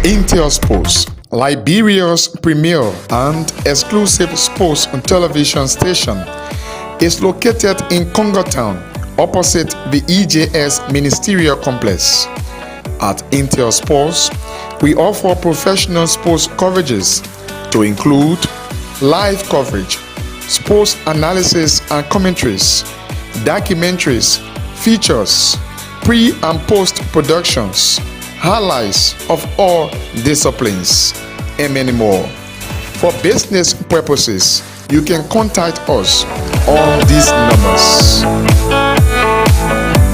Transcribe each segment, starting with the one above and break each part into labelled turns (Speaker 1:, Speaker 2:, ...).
Speaker 1: Intel Sports, Liberia's premier and exclusive sports television station, is located in Congo Town, opposite the EJS Ministerial Complex. At Intel Sports, we offer professional sports coverages to include live coverage, sports analysis and commentaries, documentaries, features, pre- and post-productions, highlights of all disciplines, and many more. For business purposes, you can contact us on these numbers.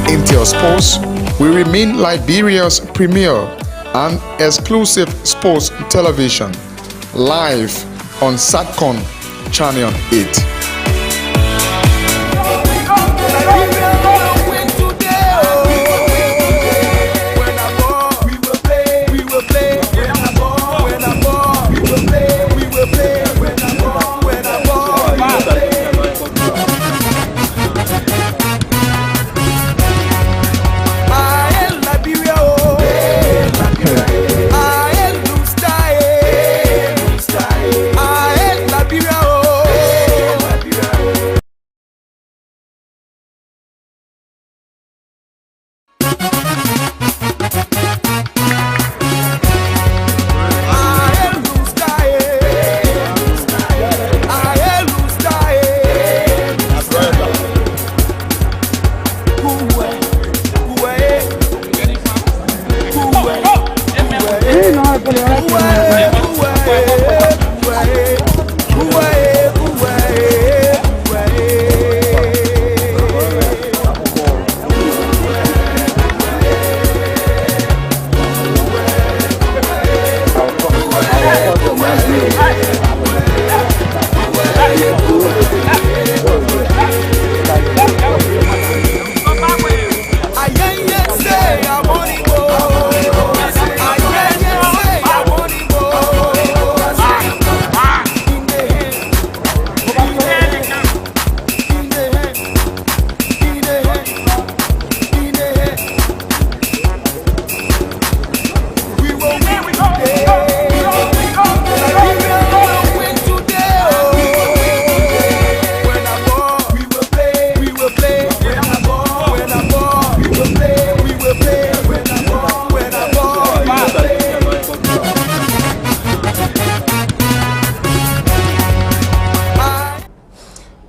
Speaker 1: Intel Sports will remain Liberia's premier and exclusive sports television, live on Satcom Channel 8.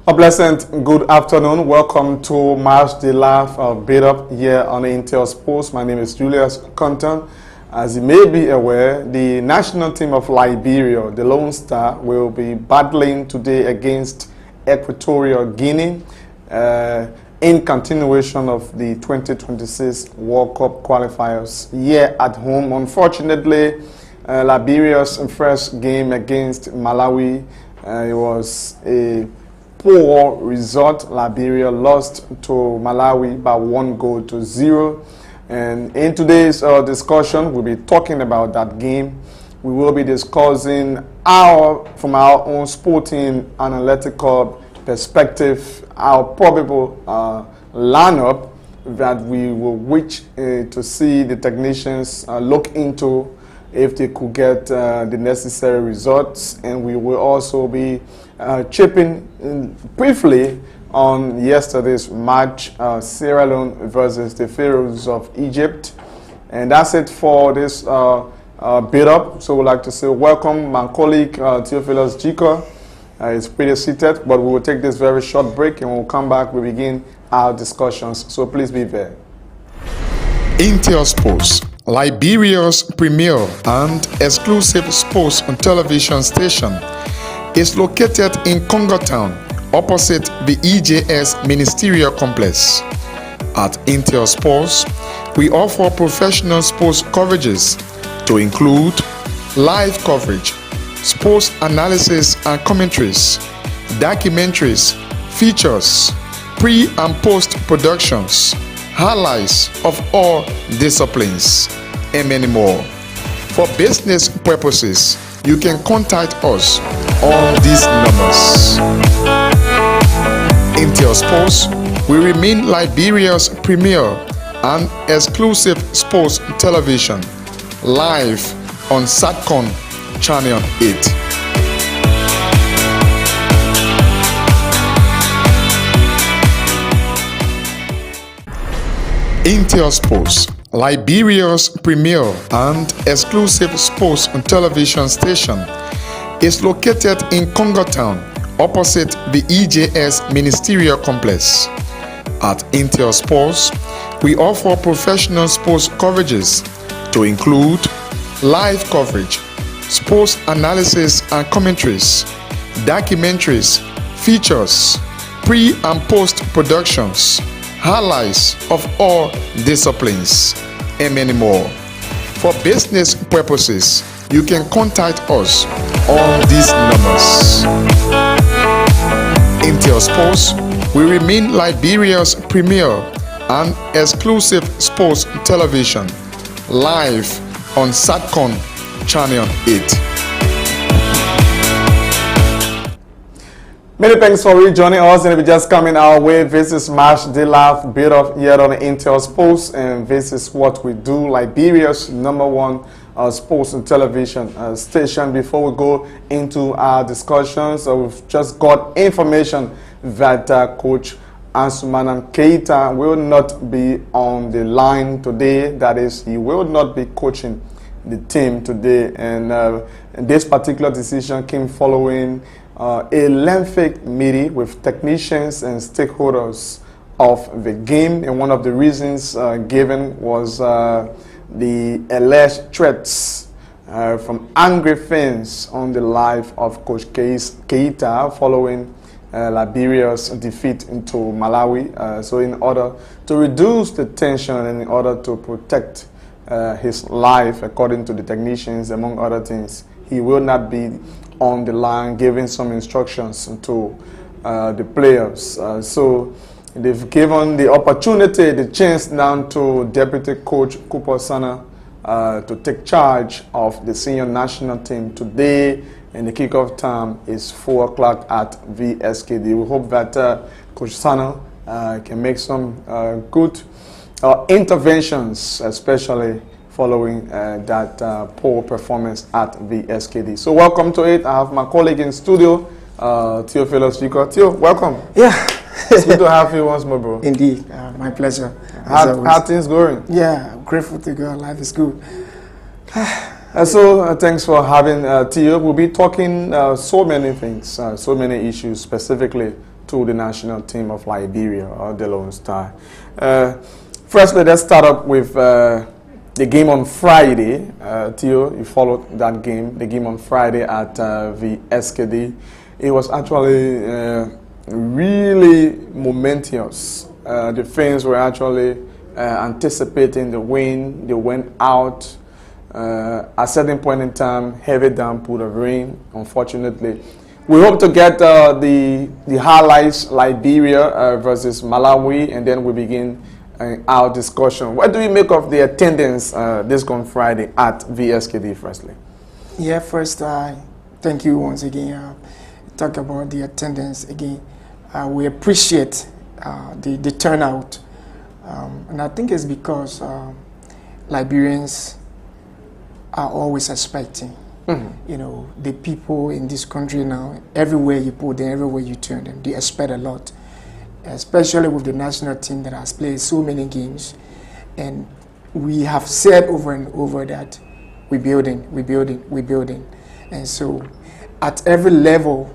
Speaker 2: A pleasant good afternoon. Welcome to March the Laugh of Beat Up here on Intel Sports. My name is Julius Compton. As you may be aware, the national team of Liberia, the Lone Star, will be battling today against Equatorial Guinea in continuation of the 2026 World Cup qualifiers here at home. Unfortunately, Liberia's first game against Malawi, it was a poor result. Liberia lost to Malawi by 1-0. And in today's discussion, we'll be talking about that game. We will be discussing from our own sporting analytical perspective, our probable lineup that we will wish to see the technicians look into if they could get the necessary results. And we will also be chipping briefly on yesterday's match, Sierra Leone versus the Pharaohs of Egypt. And that's it for this bit up. So we'd like to say welcome my colleague Theophilus Jiko. He's pretty seated, but we will take this very short break and we'll come back. We begin our discussions. So please be there.
Speaker 1: Intel Sports, Liberia's premier and exclusive sports television station, is located in Congo Town, opposite the EJS Ministerial Complex. At Intel Sports, we offer professional sports coverages to include live coverage, sports analysis and commentaries, documentaries, features, pre- and post-productions, highlights of all disciplines, and many more. For business purposes, you can contact us on these numbers. Intel Sports will remain Liberia's premier and exclusive sports television, live on SATCON Channel 8. Intel Sports, Liberia's premier and exclusive sports and television station, is located in Congo Town, opposite the EJS Ministerial Complex. At Intel Sports, we offer professional sports coverages to include live coverage, sports analysis and commentaries, documentaries, features, pre- and post-productions, highlights of all disciplines, and many more. For business purposes, you can contact us on these numbers. Intel Sports will remain Liberia's premier and exclusive sports television, live on SATCON Channel 8.
Speaker 2: Many thanks for rejoining us, and if you're just coming our way, this is March the Laugh bit of here on Intel Sports, and this is what we do, Liberia's #1 sports and television station. Before we go into our discussions, we've just got information that Coach Asuman Keita will not be on the line today. That is, he will not be coaching the team today, and this particular decision came following a lengthy meeting with technicians and stakeholders of the game, and one of the reasons given was the alleged threats from angry fans on the life of Coach Keita following Liberia's defeat into Malawi. So in order to reduce the tension and in order to protect his life, according to the technicians, among other things, he will not be on the line giving some instructions to the players. So they've given the opportunity, the chance now to Deputy Coach Cooper Sana to take charge of the senior national team today, and the kickoff time is 4 o'clock at VSKD. We hope that Coach Sana can make some good interventions, especially following that poor performance at VSKD. So welcome to it. I have my colleague in studio, Theophilus Vico. Theo, welcome.
Speaker 3: Yeah.
Speaker 2: It's good to have you once more, bro.
Speaker 3: Indeed, my pleasure.
Speaker 2: How things going?
Speaker 3: Yeah, grateful to God. Life is good.
Speaker 2: So thanks for having Theo. We'll be talking so many things, so many issues specifically to the national team of Liberia, or the Lone Star. Firstly, let's start up with the game on Friday. Theo, you followed that game, the game on Friday at the SKD. It was actually really momentous. The fans were actually anticipating the win. They went out. At a certain point in time, heavy downpour of rain, unfortunately. We hope to get the highlights, Liberia versus Malawi, and then we begin our discussion. What do you make of the attendance this coming Friday at VSKD, firstly?
Speaker 3: Yeah, first, thank you once again. Talk about the attendance again. We appreciate the turnout, and I think it's because Liberians are always expecting. You know, the people in this country now, everywhere you put them, everywhere you turn them, they expect a lot. Especially with the national team that has played so many games. And we have said over and over that we're building. And so at every level,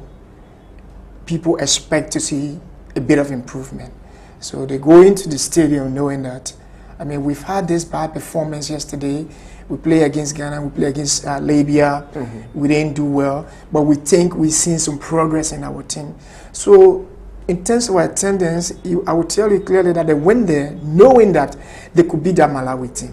Speaker 3: people expect to see a bit of improvement. So they go into the stadium knowing that, I mean, we've had this bad performance yesterday. We play against Ghana, we play against Libya. We didn't do well, but we think we've seen some progress in our team. So in terms of attendance, I will tell you clearly that they went there knowing that they could beat that Malawi team.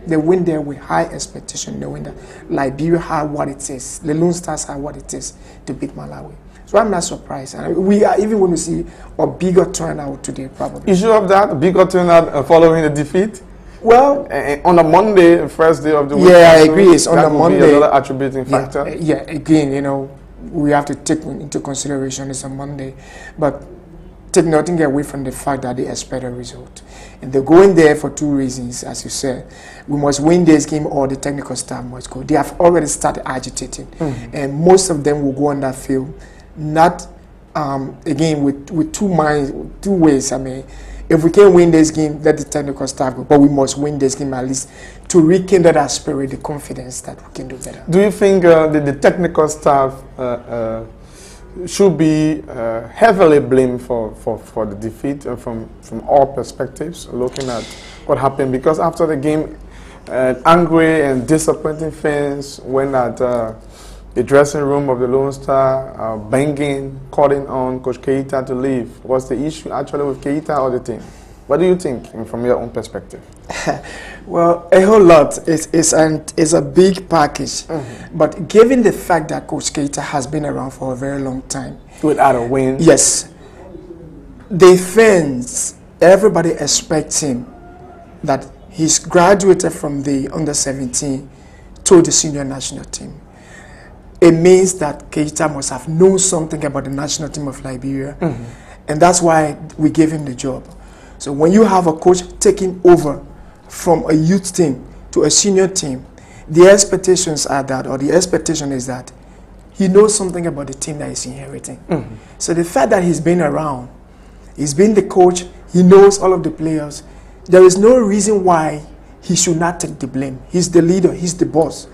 Speaker 3: They went there with high expectation, knowing that Liberia had what it is. The Lone Stars had what it is to beat Malawi. So I'm not surprised. And we are even going to see a bigger turnout today, probably.
Speaker 2: You sure of that? Bigger turnout following the defeat?
Speaker 3: Well,
Speaker 2: on a Monday, first day of the week.
Speaker 3: Yeah, I agree. It's on a Monday.
Speaker 2: Be another attributing factor.
Speaker 3: Yeah, again, you know, we have to take into consideration it's a Monday. But take nothing away from the fact that they expect a result. And they're going there for two reasons, as you said. We must win this game or the technical staff must go. They have already started agitating. And most of them will go on that field, not, again, with two minds, two ways. I mean, if we can win this game, let the technical staff go. But we must win this game at least to rekindle that spirit, the confidence that we can do better.
Speaker 2: Do you think the technical staff should be heavily blamed for the defeat from all perspectives, looking at what happened? Because after the game, angry and disappointing fans went at the dressing room of the Lone Star, banging, calling on Coach Keita to leave. Was the issue actually with Keita or the team? What do you think from your own perspective?
Speaker 3: Well, a whole lot. It's a big package. But given the fact that Coach Keita has been around for a very long time.
Speaker 2: Without a win?
Speaker 3: Yes. The fans, everybody expects him that he's graduated from the under-17 to the senior national team. It means that Keita must have known something about the national team of Liberia. And that's why we gave him the job. So when you have a coach taking over from a youth team to a senior team, the expectations are that, or the expectation is that he knows something about the team that he's inheriting. So the fact that he's been around, he's been the coach, he knows all of the players, there is no reason why he should not take the blame. He's the leader, he's the boss.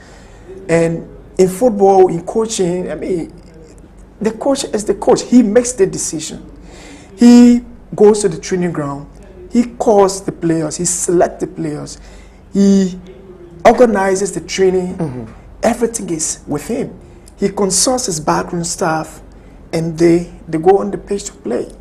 Speaker 3: And in football, in coaching, I mean, the coach is the coach. He makes the decision. He goes to the training ground. He calls the players. He selects the players. He organizes the training. Everything is with him. He consults his backroom staff, and they go on the pitch to play.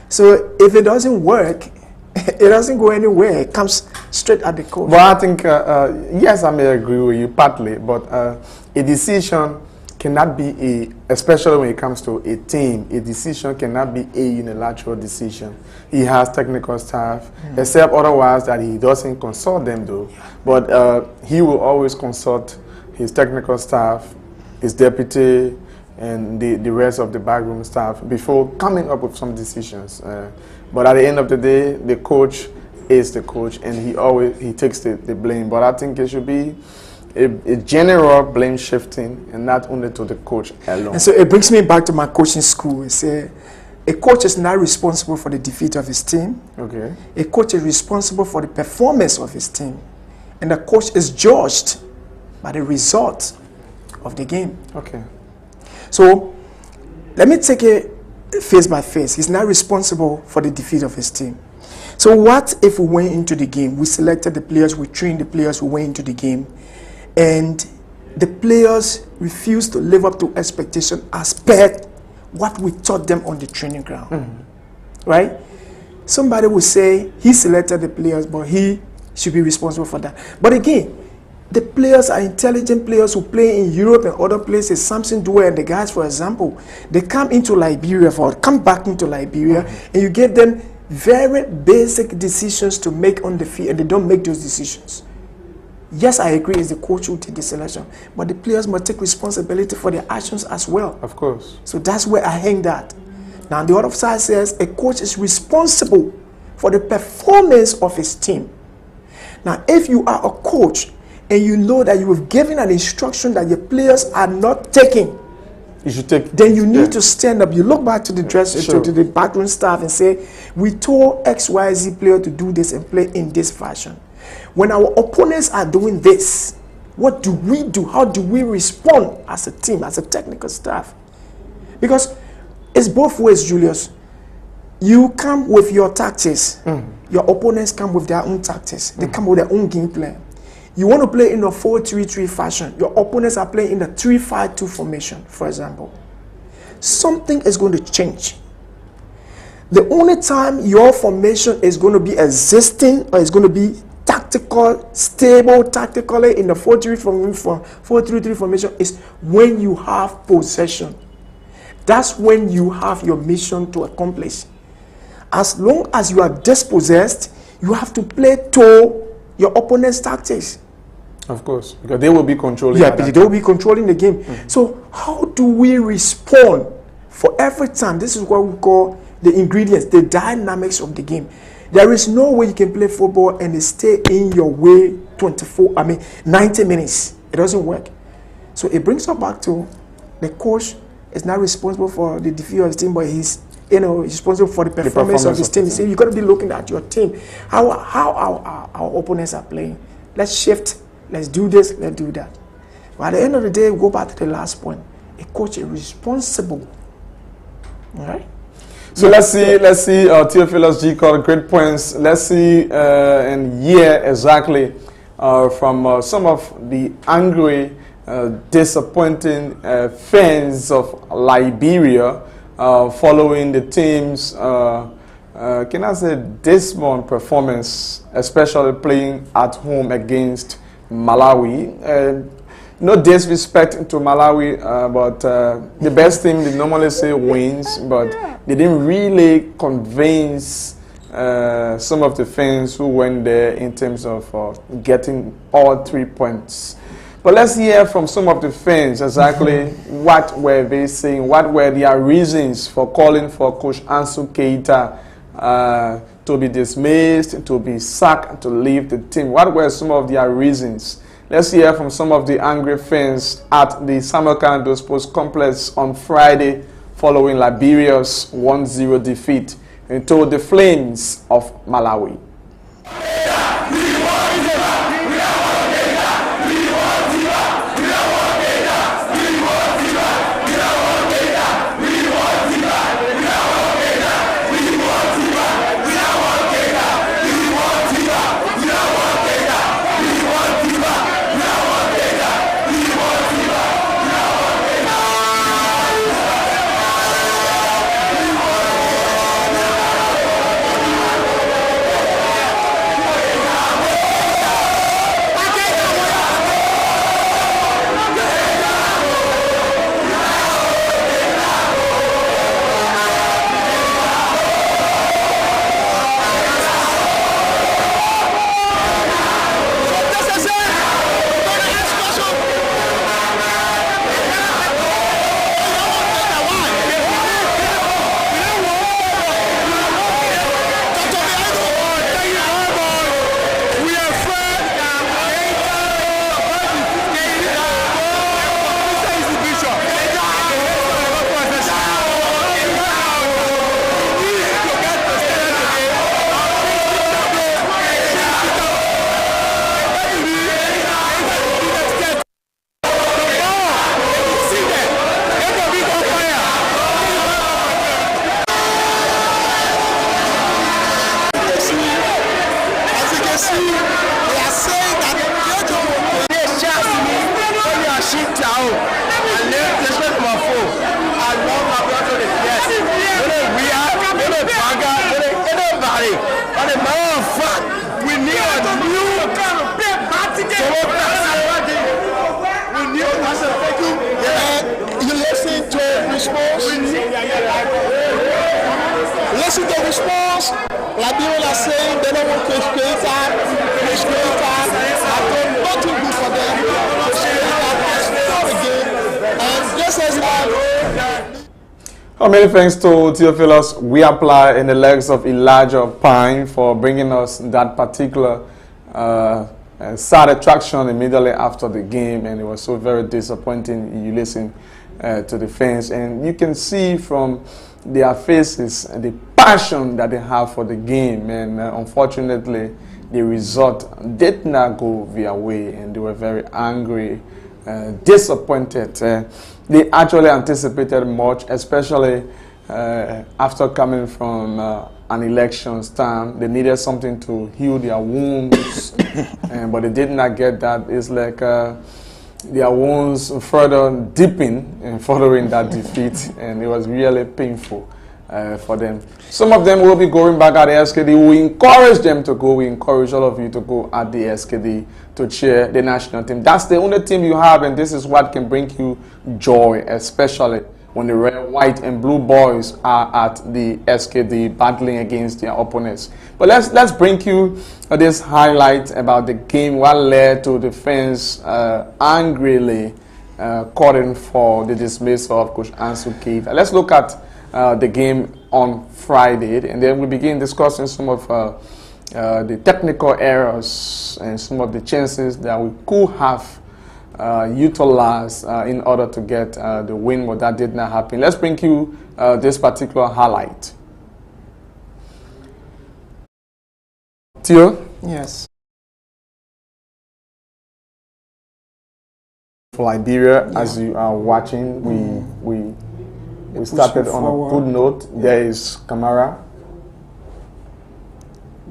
Speaker 3: So if it doesn't work, it doesn't go anywhere. It comes straight at the coach.
Speaker 2: Well, I think, yes, I may agree with you partly, but a decision cannot be especially when it comes to a team, a decision cannot be a unilateral decision. He has technical staff, except otherwise that he doesn't consult them though. But he will always consult his technical staff, his deputy, and the rest of the backroom staff before coming up with some decisions. But at the end of the day, the coach is the coach, and he takes the blame. But I think it should be a general blame shifting, and not only to the coach alone.
Speaker 3: And so it brings me back to my coaching school. It's a coach is not responsible for the defeat of his team.
Speaker 2: Okay.
Speaker 3: A coach is responsible for the performance of his team, and the coach is judged by the result of the game.
Speaker 2: Okay.
Speaker 3: So let me take it face by face. He's not responsible for the defeat of his team. So what if we went into the game, we selected the players, we trained the players, we went into the game, and the players refused to live up to expectation as per what we taught them on the training ground, right? Somebody will say he selected the players, but he should be responsible for that. But again, the players are intelligent players who play in Europe and other places. Samson Due and the guys, for example, they come into Liberia come back into Liberia, and you give them very basic decisions to make on the field, and they don't make those decisions. Yes, I agree, it's the coach who did the selection, but the players must take responsibility for their actions as well.
Speaker 2: Of course.
Speaker 3: So that's where I hang that. Now, the other side says a coach is responsible for the performance of his team. Now, if you are a coach and you know that you have given an instruction that your players are not taking,
Speaker 2: you should take.
Speaker 3: Then you need to stand up. You look back to the to the backroom staff and say, we told XYZ player to do this and play in this fashion. When our opponents are doing this, what do we do? How do we respond as a team, as a technical staff? Because it's both ways, Julius. You come with your tactics. Your opponents come with their own tactics. They come with their own game plan. You want to play in a 4-3-3 fashion. Your opponents are playing in a 3-5-2 formation, for example. Something is going to change. The only time your formation is going to be existing or is going to be tactical, stable tactically in the 4-3-3 formation is when you have possession. That's when you have your mission to accomplish. As long as you are dispossessed, you have to play to your opponent's tactics.
Speaker 2: Of course, because they will be controlling.
Speaker 3: Yeah, they will be controlling the game. So how do we respond for every time? This is what we call the ingredients, the dynamics of the game. There is no way you can play football and stay in your way 90 minutes. It doesn't work. So it brings us back to the coach is not responsible for the defeat of his team, but he's responsible for the performance of his team. So you got to be looking at your team, how our opponents are playing. Let's shift. Let's do this. Let's do that. But at the end of the day, we go back to the last point. A coach is responsible. All right.
Speaker 2: So let's see, Theophilus G. called great points. Let's see and hear exactly from some of the angry, disappointing fans of Liberia following the team's, can I say, dismal performance, especially playing at home against Malawi. No disrespect to Malawi, but the best team, they normally say wins, but they didn't really convince some of the fans who went there in terms of getting all 3 points. But let's hear from some of the fans exactly what were they saying, what were their reasons for calling for Coach Ansu Keita to be dismissed, to be sacked, to leave the team. What were some of their reasons? Let's hear from some of the angry fans at the Samarkand Sports Complex on Friday following Liberia's 1-0 defeat into the Flames of Malawi.
Speaker 4: Listen to the response. Liberia are saying they don't want Coach Keita. Coach Keita have done nothing good for them. Coach Keita has scored again. And just as
Speaker 2: many thanks to Theophilus. We apply in the legs of Elijah Pine for bringing us that particular sad attraction immediately after the game, and it was so very disappointing. You listen to the fans, and you can see from their faces the passion that they have for the game, and unfortunately the result did not go their way, and they were very angry, disappointed. They actually anticipated much, especially after coming from an elections time. They needed something to heal their wounds, but they did not get that. It's like their wounds further deepen following that defeat, and it was really painful for them. Some of them will be going back at the SKD. We encourage them to go. We encourage all of you to go at the SKD to cheer the national team. That's the only team you have, and this is what can bring you joy, especially when the red, white, and blue boys are at the SKD battling against their opponents. But let's bring you this highlight about the game, what led to the fans angrily calling for the dismissal of Coach Ansu Keita. Let's look at the game on Friday, and then we begin discussing some of the technical errors and some of the chances that we could have utilized in order to get the win, but that did not happen. Let's bring you this particular highlight. Theo?
Speaker 3: Yes.
Speaker 2: For Liberia, as you are watching, we started on a good note. There is Kamara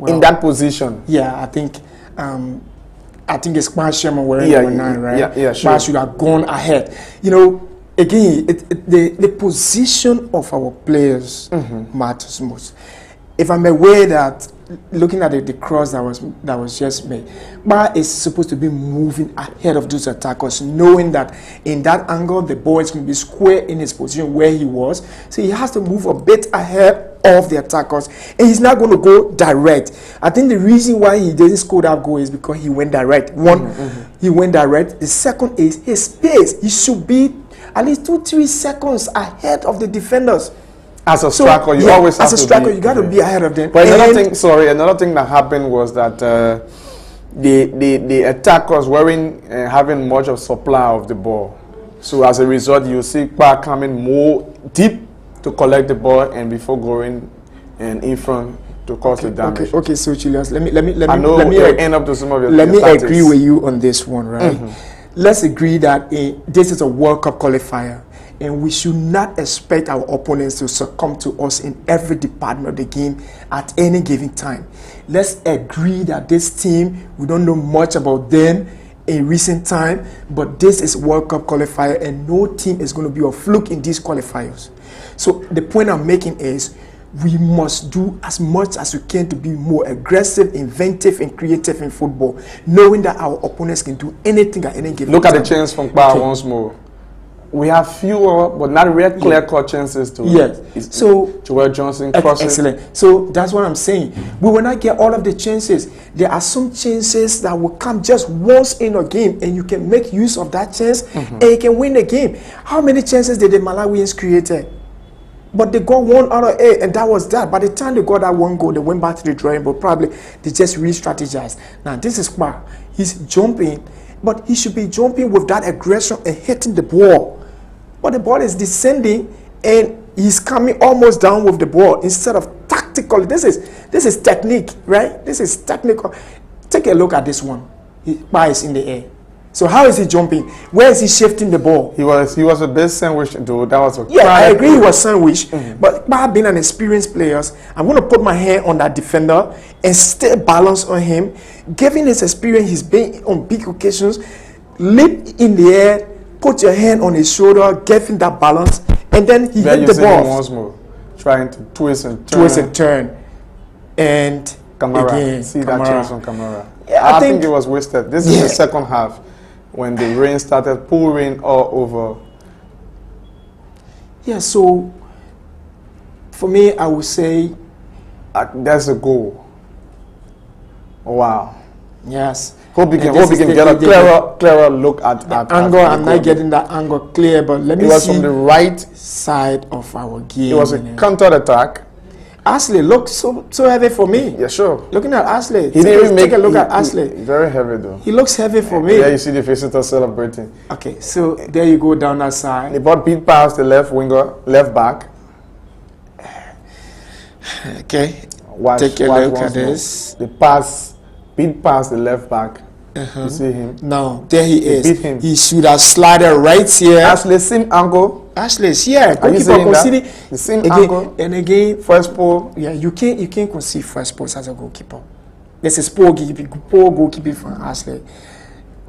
Speaker 2: in that position.
Speaker 3: Yeah, I think it's Kwan Sherman wearing number 9, right?
Speaker 2: Yeah, sure.
Speaker 3: But should have gone ahead. You know, again, the position of our players matters most. If I'm aware that, looking at the cross that was just made, Ba is supposed to be moving ahead of those attackers, knowing that in that angle the ball is going to be square in his position where he was. So he has to move a bit ahead of the attackers, and he's not going to go direct. I think the reason why he didn't score that goal is because he went direct. One, he went direct. The second is his pace. He should be at least 2-3 seconds ahead of the defenders.
Speaker 2: As a striker, you always have to be.
Speaker 3: As a striker, you got to be ahead of them.
Speaker 2: But another thing that happened was that the attackers weren't having much of supply of the ball. So as a result, you see Kpa coming more deep to collect the ball and before going and in front to cause the damage.
Speaker 3: Okay, so Julius, let me
Speaker 2: end up to some of your
Speaker 3: let me agree with you on this one, right? Let's agree that this is a World Cup qualifier, and we should not expect our opponents to succumb to us in every department of the game at any given time. Let's agree that this team, we don't know much about them in recent time, but this is World Cup qualifier, and no team is going to be a fluke in these qualifiers. So the point I'm making is we must do as much as we can to be more aggressive, inventive, and creative in football, knowing that our opponents can do anything at any given time.
Speaker 2: Look at the chance from Kpa once more. We have fewer, but not real clear-cut chances to.
Speaker 3: Yes.
Speaker 2: So Joel Johnson crossing.
Speaker 3: Excellent. So that's what I'm saying. We will not get all of the chances. There are some chances that will come just once in a game, and you can make use of that chance, and you can win the game. How many chances did the Malawians create? But they got 1 out of 8, and that was that. By the time they got that 1 goal, they went back to the drawing board. Probably they just re-strategized. Now this is Kpa. He's jumping, but he should be jumping with that aggression and hitting the ball. But the ball is descending, and he's coming almost down with the ball instead of tactical. This is technique, right? This is technical. Take a look at this one. Kpa is in the air. So how is he jumping? Where is he shifting the ball?
Speaker 2: He was a bit sandwiched, though. That was
Speaker 3: I agree he was sandwiched. But Kpa being an experienced player, I'm going to put my hand on that defender and stay balanced on him. Given his experience, he's been on big occasions. Leap in the air, put your hand on his shoulder, give him that balance, and then he hit the ball.
Speaker 2: Once more, trying to twist and
Speaker 3: turn. And
Speaker 2: Kamara,
Speaker 3: again,
Speaker 2: see that chance on Kamara.
Speaker 3: Yeah,
Speaker 2: I think it was wasted. This is the second half when the rain started pouring all over.
Speaker 3: Yeah, so for me, I would say
Speaker 2: that's a goal. Wow.
Speaker 3: Yes.
Speaker 2: Hope we can get a clearer look at
Speaker 3: angle. I'm not getting that angle clear, but let me see.
Speaker 2: It was from the right
Speaker 3: side of our game.
Speaker 2: It was a counter attack.
Speaker 3: Ashley looked so heavy for me.
Speaker 2: Yeah, sure.
Speaker 3: Looking at Ashley,
Speaker 2: take
Speaker 3: a look at Ashley.
Speaker 2: Very heavy though.
Speaker 3: He looks heavy for me.
Speaker 2: Yeah, you see the visitor celebrating.
Speaker 3: Okay, so there you go down that side.
Speaker 2: The ball beat past the left back.
Speaker 3: Okay. Take a look at this.
Speaker 2: The pass beat past the left back. You see him?
Speaker 3: No, there he is.
Speaker 2: Beat him.
Speaker 3: He should have slided right here.
Speaker 2: Ashley, same angle.
Speaker 3: Ashley's here.
Speaker 2: Are you saying that? The same angle.
Speaker 3: And again,
Speaker 2: first ball.
Speaker 3: Yeah, you can't concede first balls as a goalkeeper. This is poor goalkeeping from Ashley.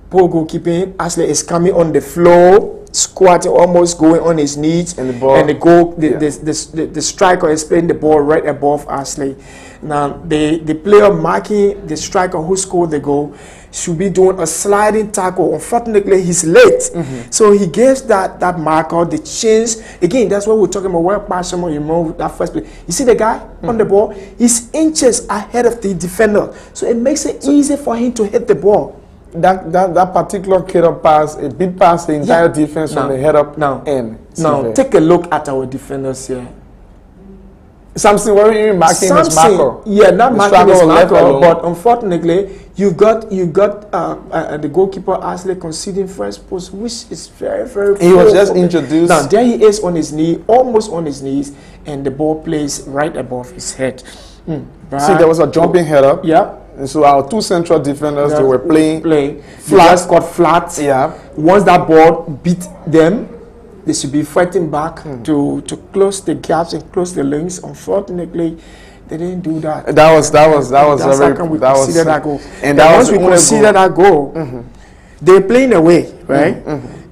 Speaker 3: Poor goalkeeping. Ashley is coming on the floor, squatting, almost going on his knees,
Speaker 2: and the ball.
Speaker 3: And the striker is playing the ball right above Ashley. Now the player marking the striker who scored the goal should be doing a sliding tackle. Unfortunately, he's late. So he gives that marker the chance. Again, that's what we're talking about. Where Passion, you know, that first play. You see the guy on the ball? He's inches ahead of the defender. So it makes it easy for him to hit the ball.
Speaker 2: That particular head-up pass, it beat past the entire defense on the head-up end.
Speaker 3: Now, take a look at our defenders here.
Speaker 2: Samson weren't even marking his marker.
Speaker 3: Yeah, not
Speaker 2: The
Speaker 3: marking
Speaker 2: striker
Speaker 3: his
Speaker 2: was left
Speaker 3: marker,
Speaker 2: alone.
Speaker 3: but unfortunately, you got the goalkeeper actually conceding first post, which is very, very.
Speaker 2: He was just
Speaker 3: poor.
Speaker 2: introduced.
Speaker 3: Now there he is on his knee, almost on his knees, and the ball plays right above his head.
Speaker 2: See, there was a jumping header.
Speaker 3: Yeah.
Speaker 2: And so our two central defenders, they were playing
Speaker 3: flat.
Speaker 2: flat.
Speaker 3: Got flat.
Speaker 2: Yeah.
Speaker 3: Once that ball beat them, they should be fighting back to close the gaps and close the lanes. Unfortunately, they didn't do that.
Speaker 2: That's
Speaker 3: how
Speaker 2: very.
Speaker 3: come we
Speaker 2: That was
Speaker 3: conceded that goal.
Speaker 2: And that was
Speaker 3: once we
Speaker 2: the only
Speaker 3: conceded that goal, they're playing away, right?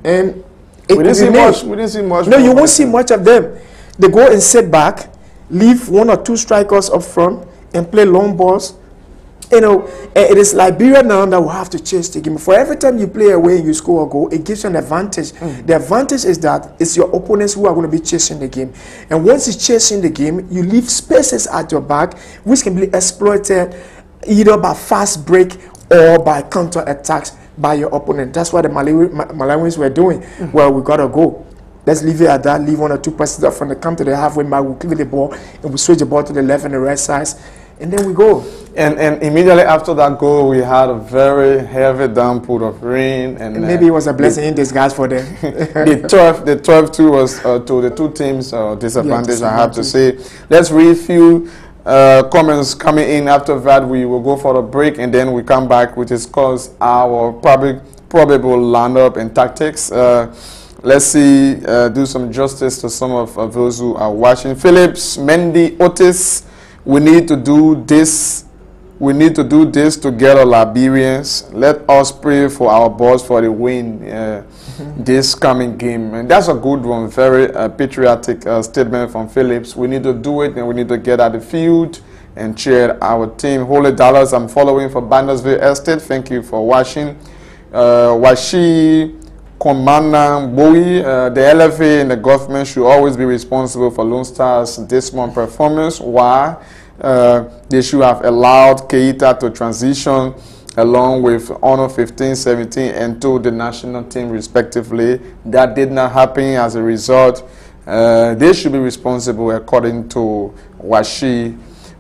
Speaker 3: And
Speaker 2: we didn't see much. We didn't see much.
Speaker 3: No, you won't see much of them. They go and sit back, leave one or two strikers up front, and play long balls. You know, it is Liberia now that will have to chase the game. For every time you play away and you score a goal, it gives you an advantage. The advantage is that it's your opponents who are going to be chasing the game. And once you're chasing the game, you leave spaces at your back, which can be exploited either by fast break or by counter attacks by your opponent. That's what the Malawians were doing. Well, we got to go. Let's leave it at that. Leave one or two passes up from the come to the halfway mark. We'll clear the ball and we switch the ball to the left and the right side. And then we go. And
Speaker 2: immediately after that goal, we had a very heavy downpour of rain. And
Speaker 3: maybe it was a blessing in disguise for them.
Speaker 2: the 12-2 was to the two teams disadvantage, I have to say. Let's read a few comments coming in. After that, we will go for a break, and then we come back, which discuss our probable lineup and tactics. Let's see, do some justice to some of those who are watching. Phillips, Mendy, Otis. We need to do this. We need to do this together, Liberians. Let us pray for our boss for the win this coming game. And that's a good one. Very patriotic statement from Phillips. We need to do it, and we need to get at the field and cheer our team. Holy Dollars, I'm following for Bandersville Estate. Thank you for watching. Washi Komana Bowie, the LFA and the government should always be responsible for Lone Star's this month performance. Why? They should have allowed Keita to transition along with Honor 15, 17 and to the national team respectively. That did not happen. As a result, they should be responsible according to Washi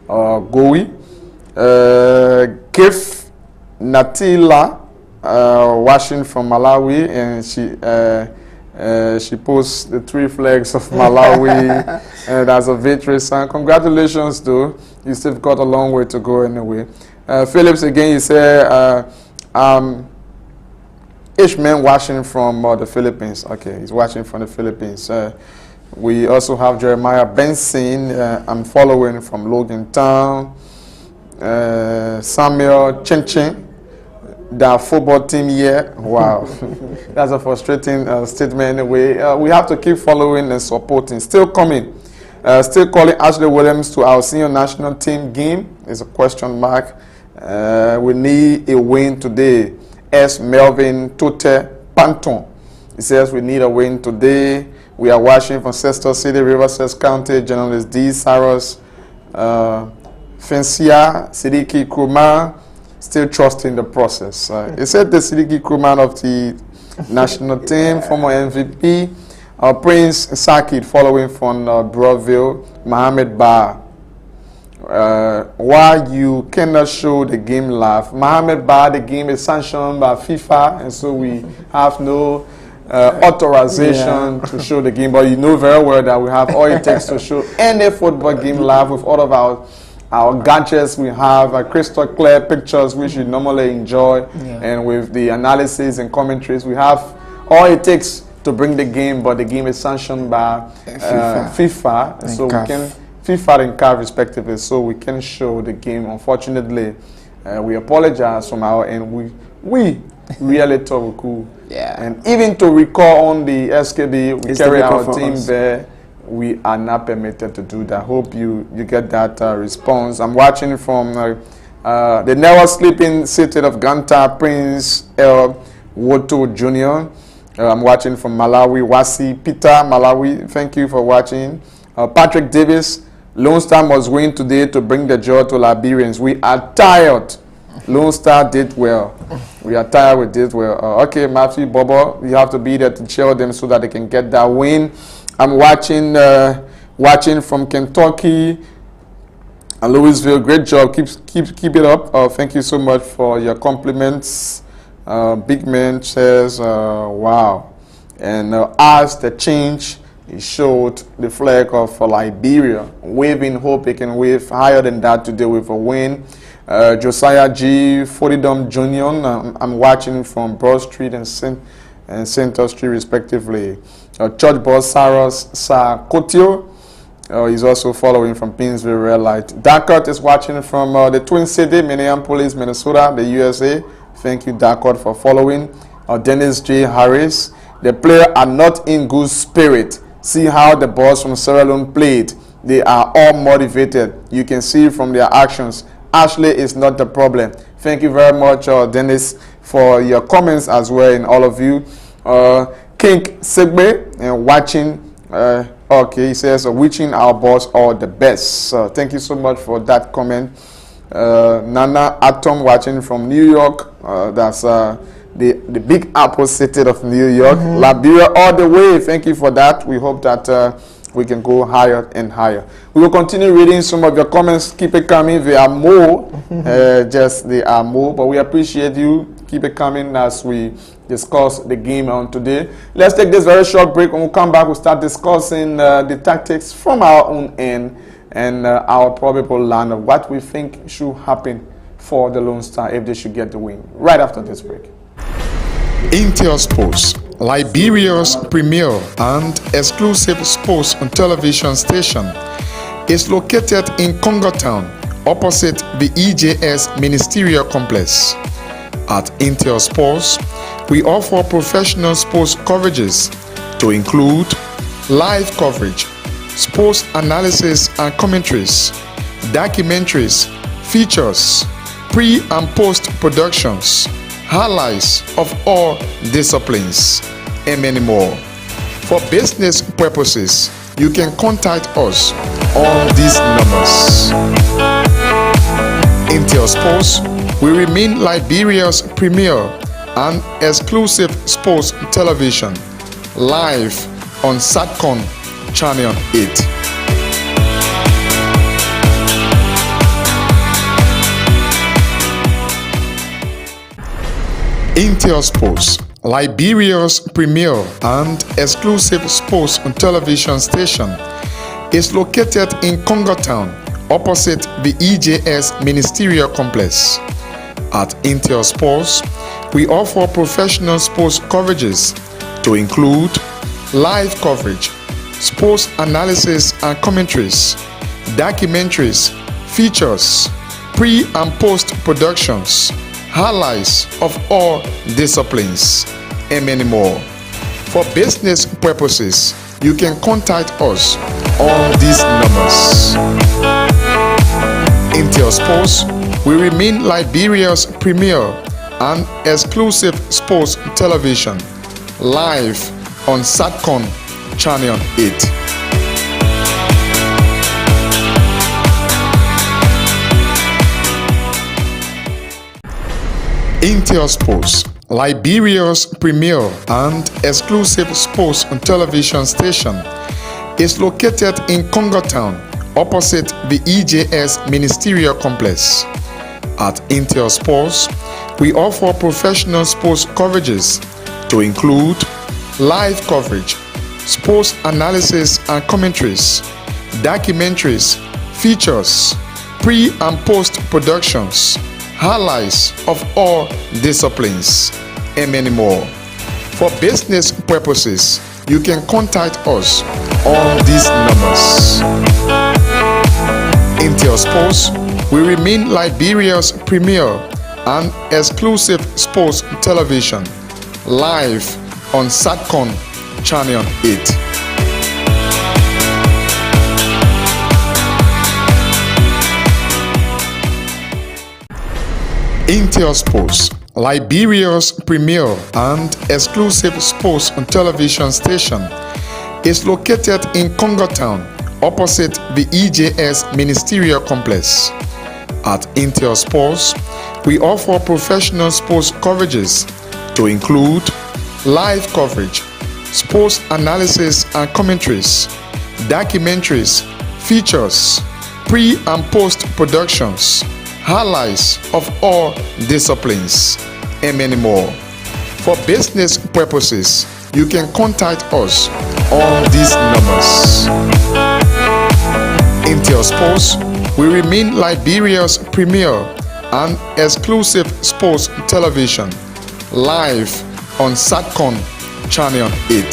Speaker 2: Gowi. Kif Natila watching from Malawi, and she posts the 3 flags of Malawi and as a victory sign. Congratulations, though. You still got a long way to go anyway. Phillips, again, you say Ishman watching from the Philippines. Okay, he's watching from the Philippines. We also have Jeremiah Benson. I'm following from Logan Town. Samuel Chinchin. The football team here. Wow. That's a frustrating statement anyway. We have to keep following and supporting. Still coming. Still calling Ashley Williams to our senior national team game. Is a question mark. We need a win today. S. Melvin Tote Panton. He says we need a win today. We are watching from Sester City, Riverside County. Journalist D. Cyrus Fencia Sidiki Krumah. Still trusting the process. He said the Sidiki Krumah of the national team, former MVP. Prince Sakit following from Broadville. Mohamed Ba. Why you cannot show the game live? Mohamed Ba, the game is sanctioned by FIFA, and so we have no authorization to show the game. But you know very well that we have all it takes to show any football game live with all of our gadgets. We have crystal clear pictures which you normally enjoy, and with the analysis and commentaries, we have all it takes to bring the game, but the game is sanctioned by FIFA, and so we can FIFA and CAF respectively, so we can show the game. Unfortunately, we apologize from our end. We really thought we could, and even to recall on the SKD, we carry our team there. We are not permitted to do that. Hope you get that response. I'm watching from the never sleeping city of Ganta, Prince El Woto Jr. I'm watching from Malawi, Wasi Peter, Malawi. Thank you for watching. Patrick Davis, Lone Star must win today to bring the joy to Liberians. We are tired. Lone Star did well. We are tired, we did well. Okay, Matthew, Bobo, you have to be there to cheer them so that they can get that win. I'm watching watching from Kentucky and Louisville. Great job. Keep it up. Thank you so much for your compliments. Big man says, wow. And as the change, he showed the flag of Liberia, waving, hope he can wave higher than that today with a win. Josiah G. Fodidom Jr. I'm watching from Broad Street and Center Street respectively. Church boss Saros Sakotio. He's also following from Pinsville Red Light. Dakot is watching from the Twin City, Minneapolis, Minnesota, the USA. Thank you, Dakot, for following. Dennis J. Harris. The players are not in good spirit. See how the boys from Sierra Leone played. They are all motivated. You can see from their actions. Ashley is not the problem. Thank you very much, Dennis, for your comments as well, and all of you. King Segbe and watching. Okay, he says, wishing our boss all the best. Thank you so much for that comment. Nana Atom watching from New York. That's the big apple city of New York. Liberia all the way. Thank you for that. We hope that we can go higher and higher. We will continue reading some of your comments. Keep it coming. There are more. There are more. But we appreciate you. Keep it coming as we discuss the game on today. Let's take this very short break. When we come back, we'll start discussing the tactics from our own end and our probable line of what we think should happen for the Lone Star if they should get the win. Right after this break.
Speaker 1: Intel Sports, Liberia's premier and exclusive sports and television station, is located in Congo Town, opposite the EJS Ministerial Complex. At Intel Sports, we offer professional sports coverages to include live coverage, sports analysis and commentaries, documentaries, features, pre- and post-productions, highlights of all disciplines, and many more. For business purposes, you can contact us on these numbers. Intel Sports will remain Liberia's premier and exclusive sports television, live on Satcom Channel 8. Intel Sports, Liberia's premier and exclusive sports and television station, is located in Congo Town, opposite the EJS Ministerial Complex. At Intel Sports, we offer professional sports coverages to include live coverage, sports analysis and commentaries, documentaries, features, pre- and post-productions, highlights of all disciplines, and many more. For business purposes, you can contact us on these numbers. Intel Sports will remain Liberia's premier and exclusive sports television, live on Satcom Channel 8. Intel Sports, Liberia's premier and exclusive sports and television station, is located in Congo Town, opposite the EJS Ministerial Complex. At Intel Sports, we offer professional sports coverages to include live coverage, sports analysis and commentaries, documentaries, features, pre- and post-productions, highlights of all disciplines, and many more. For business purposes, you can contact us on these numbers. Intel Sports will remain Liberia's premier and exclusive sports television, live on Satcom Channel 8. Intel Sports, Liberia's premier and exclusive sports and television station, is located in Congo Town, opposite the EJS Ministerial Complex. At Intel Sports, we offer professional sports coverages to include live coverage, sports analysis and commentaries, documentaries, features, pre and post productions, highlights of all disciplines, and many more. For business purposes, you can contact us on these numbers. Intel Sports will remain Liberia's premier and exclusive sports television, live on SATCON Channel 8.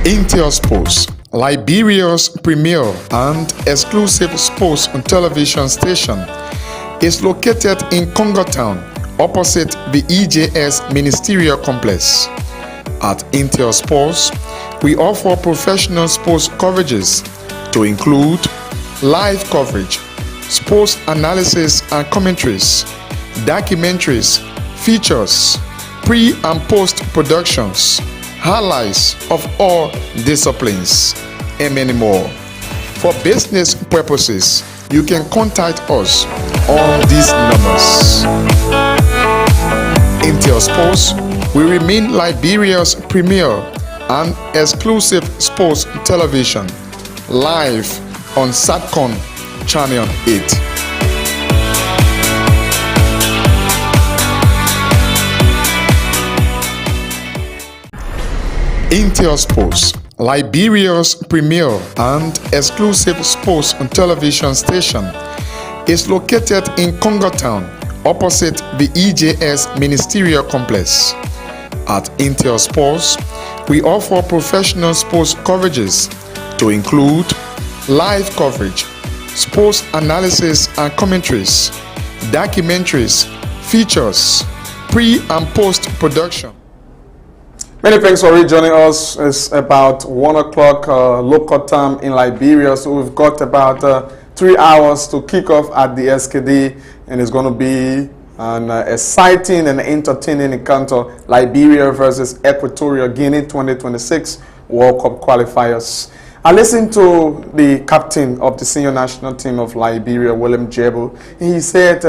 Speaker 1: Intel Sports, Liberia's premier and exclusive sports television station, is located in Congo Town, opposite the EJS Ministerial Complex. At Intel Sports, we offer professional sports coverages to include live coverage, sports analysis and commentaries, documentaries, features, pre and post productions, highlights of all disciplines, and many more. For business purposes, you can contact us on these numbers. Intel Sports will remain Liberia's premier and exclusive sports television, live on SATCON Channel 8. Intel Sports, Liberia's premier and exclusive sports television station, is located in Congo Town, opposite the EJS Ministerial Complex. At Intel Sports, we offer professional sports coverages to include live coverage, sports analysis and commentaries, documentaries, features, pre and post production.
Speaker 2: Many thanks for rejoining us. It's about 1 o'clock local time in Liberia, so we've got about 3 hours to kick off at the SKD, and it's going to be an exciting and entertaining encounter: Liberia versus Equatorial Guinea 2026 World Cup qualifiers. I listened to the captain of the senior national team of Liberia, William Jebu. He said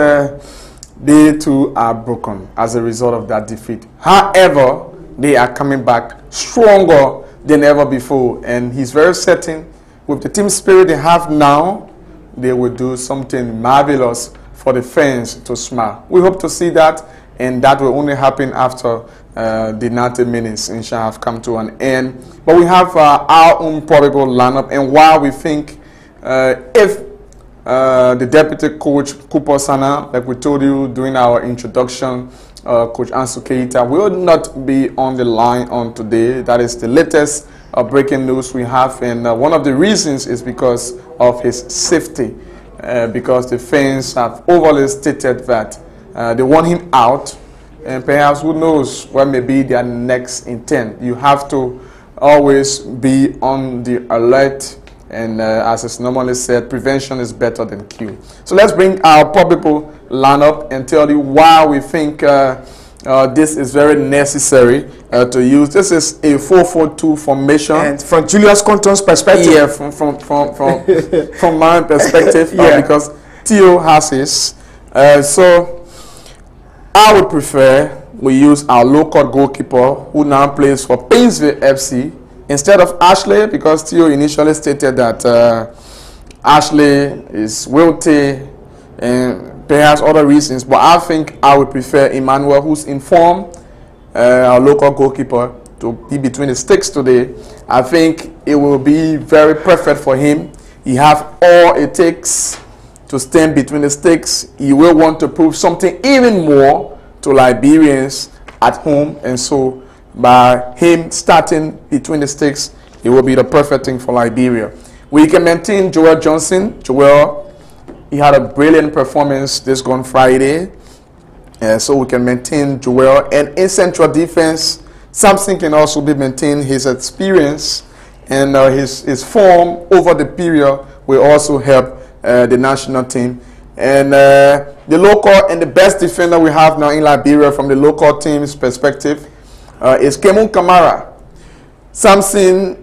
Speaker 2: they too are broken as a result of that defeat. However, they are coming back stronger than ever before, and he's very certain with the team spirit they have now, they will do something marvelous for the fans to smile. We hope to see that, and that will only happen after the 90 minutes inshallah have come to an end. But we have our own probable lineup, and while we think if the deputy coach Kupo Sana, like we told you during our introduction, Coach Ansu Keita will not be on the line on today. That is the latest breaking news we have, and one of the reasons is because of his safety, because the fans have overly stated that they want him out, and perhaps who knows what may be their next intent. You have to always be on the alert, and as is normally said, prevention is better than cure. So let's bring our probable lineup and tell you why we think this is very necessary to use. This is a 4-4-2 formation.
Speaker 3: And from Julius Conton's perspective,
Speaker 2: yeah, from my perspective,
Speaker 3: yeah,
Speaker 2: because Theo has his. So I would prefer we use our local goalkeeper who now plays for Painesville FC instead of Ashley, because Theo initially stated that Ashley is wilty and perhaps other reasons, but I think I would prefer Emmanuel, who's in form, our local goalkeeper, to be between the sticks today. I think it will be very perfect for him. He has all it takes to stand between the sticks. He will want to prove something even more to Liberians at home, and so by him starting between the sticks, it will be the perfect thing for Liberia. We can maintain Joel Johnson. Joel, he had a brilliant performance this gone Friday, so we can maintain Joel. And in central defense, Samson can also be maintained. His experience and his form over the period will also help the national team. And the local and the best defender we have now in Liberia from the local team's perspective is Kemun Kamara. Samson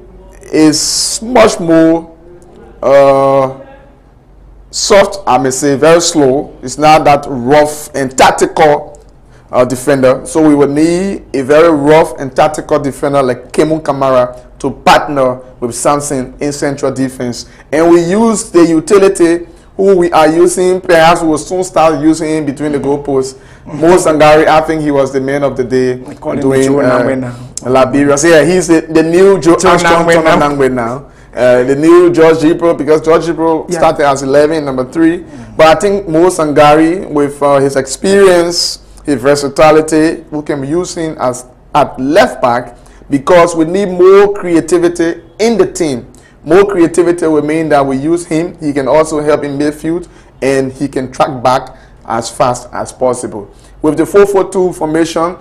Speaker 2: is much more soft, I may say, very slow. It's not that rough and tactical defender. So we would need a very rough and tactical defender like Kemu Kamara to partner with Samson in central defense. And we use the utility who we are using. Perhaps we will soon start using him between the goalposts. Mo Sangari, I think he was the man of the day doing Liberia. So yeah, he's the new Joe Nangwe now. The new George Gipro, because George Gipro started as 11, number 3. But I think Mo Sangari, with his experience, his versatility, we can be using as at left back, because we need more creativity in the team. More creativity will mean that we use him. He can also help in midfield, and he can track back as fast as possible. With the 4-4-2 formation,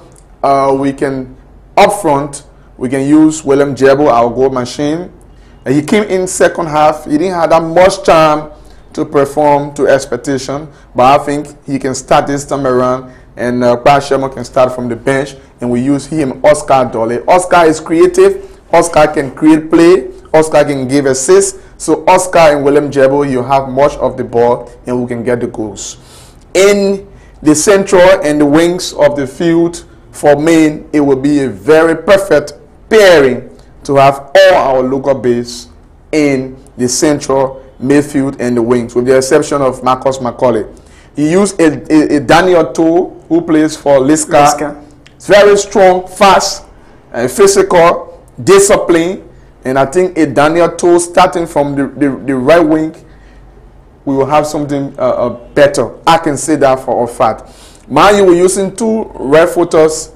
Speaker 2: we can up front, we can use William Jebo, our goal machine. He came in second half. He didn't have that much time to perform to expectation, but I think he can start this time around, and Shema can start from the bench, and we use him, Oscar Dole. Oscar is creative. Oscar can create play. Oscar can give assists. So Oscar and William Jebo, you have much of the ball, and we can get the goals. In the central and the wings of the field, for me, it will be a very perfect pairing to have all our local base in the central midfield and the wings, with the exception of Marcus Macaulay. He used a Daniel Toe, who plays for Liska. It's very strong, fast, physical, disciplined, and I think a Daniel Toe starting from the right wing, we will have something better. I can say that for a fact. Man, you were using 2 right footers,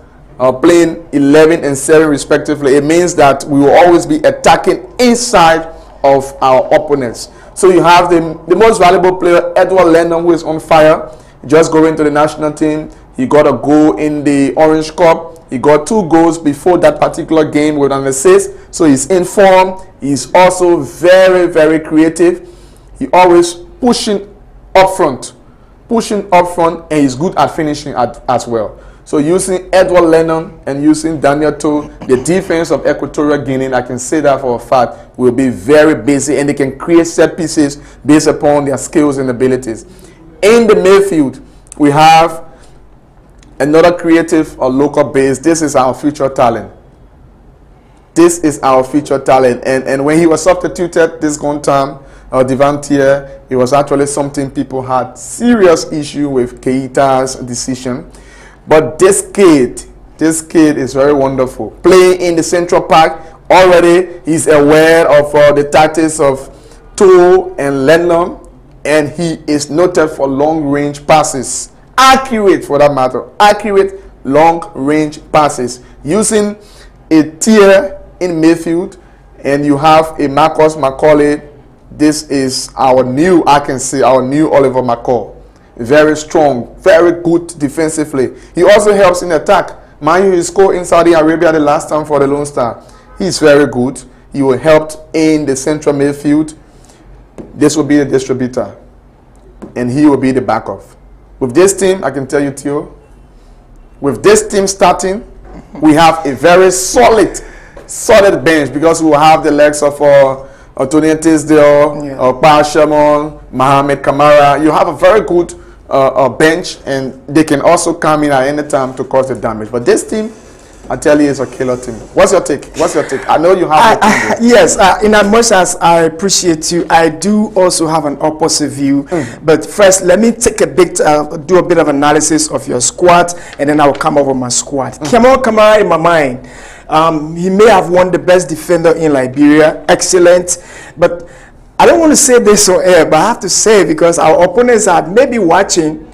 Speaker 2: playing 11 and 7 respectively. It means that we will always be attacking inside of our opponents. So you have the most valuable player, Edward Lennon, who is on fire, just going to the national team. He got a goal in the Orange Cup. He got 2 goals before that particular game with an assist. So he's in form. He's also very, very creative. He always pushing up front, and he's good at finishing as well. So using Edward Lennon and using Daniel Toe, the defense of Equatorial Guinea, I can say that for a fact, will be very busy, and they can create set pieces based upon their skills and abilities. In the midfield, we have another creative or local base. This is our future talent. And when he was substituted this one time, Devantier, it was actually something people had serious issue with Keita's decision. But this kid is very wonderful. Playing in the Central Park, already he's aware of the tactics of Toe and Lennon, and he is noted for long-range passes. Accurate, for that matter. Accurate long-range passes. Using a tier in midfield, and you have a Marcus Macaulay. This is our new Oliver McCall. Very strong, very good defensively. He also helps in attack. Mind you, he scored in Saudi Arabia the last time for the Lone Star. He's very good. He will help in the central midfield. This will be the distributor, and he will be the backup. With this team, I can tell you, Theo, with this team starting, we have a very solid bench, because we will have the legs of Tony Tisdale, Pa Shamon, Mohamed Kamara. You have a very good bench, and they can also come in at any time to cause the damage. But this team, I tell you, is a killer team. What's your take? I know you have
Speaker 3: yes, in as much as I appreciate you, I do also have an opposite view. But first, let me take do a bit of analysis of your squad, and then I'll come over my squad. Kemal Kamara, in my mind, he may have won the best defender in Liberia. Excellent. But I don't want to say this on air, but I have to say it because our opponents are maybe watching.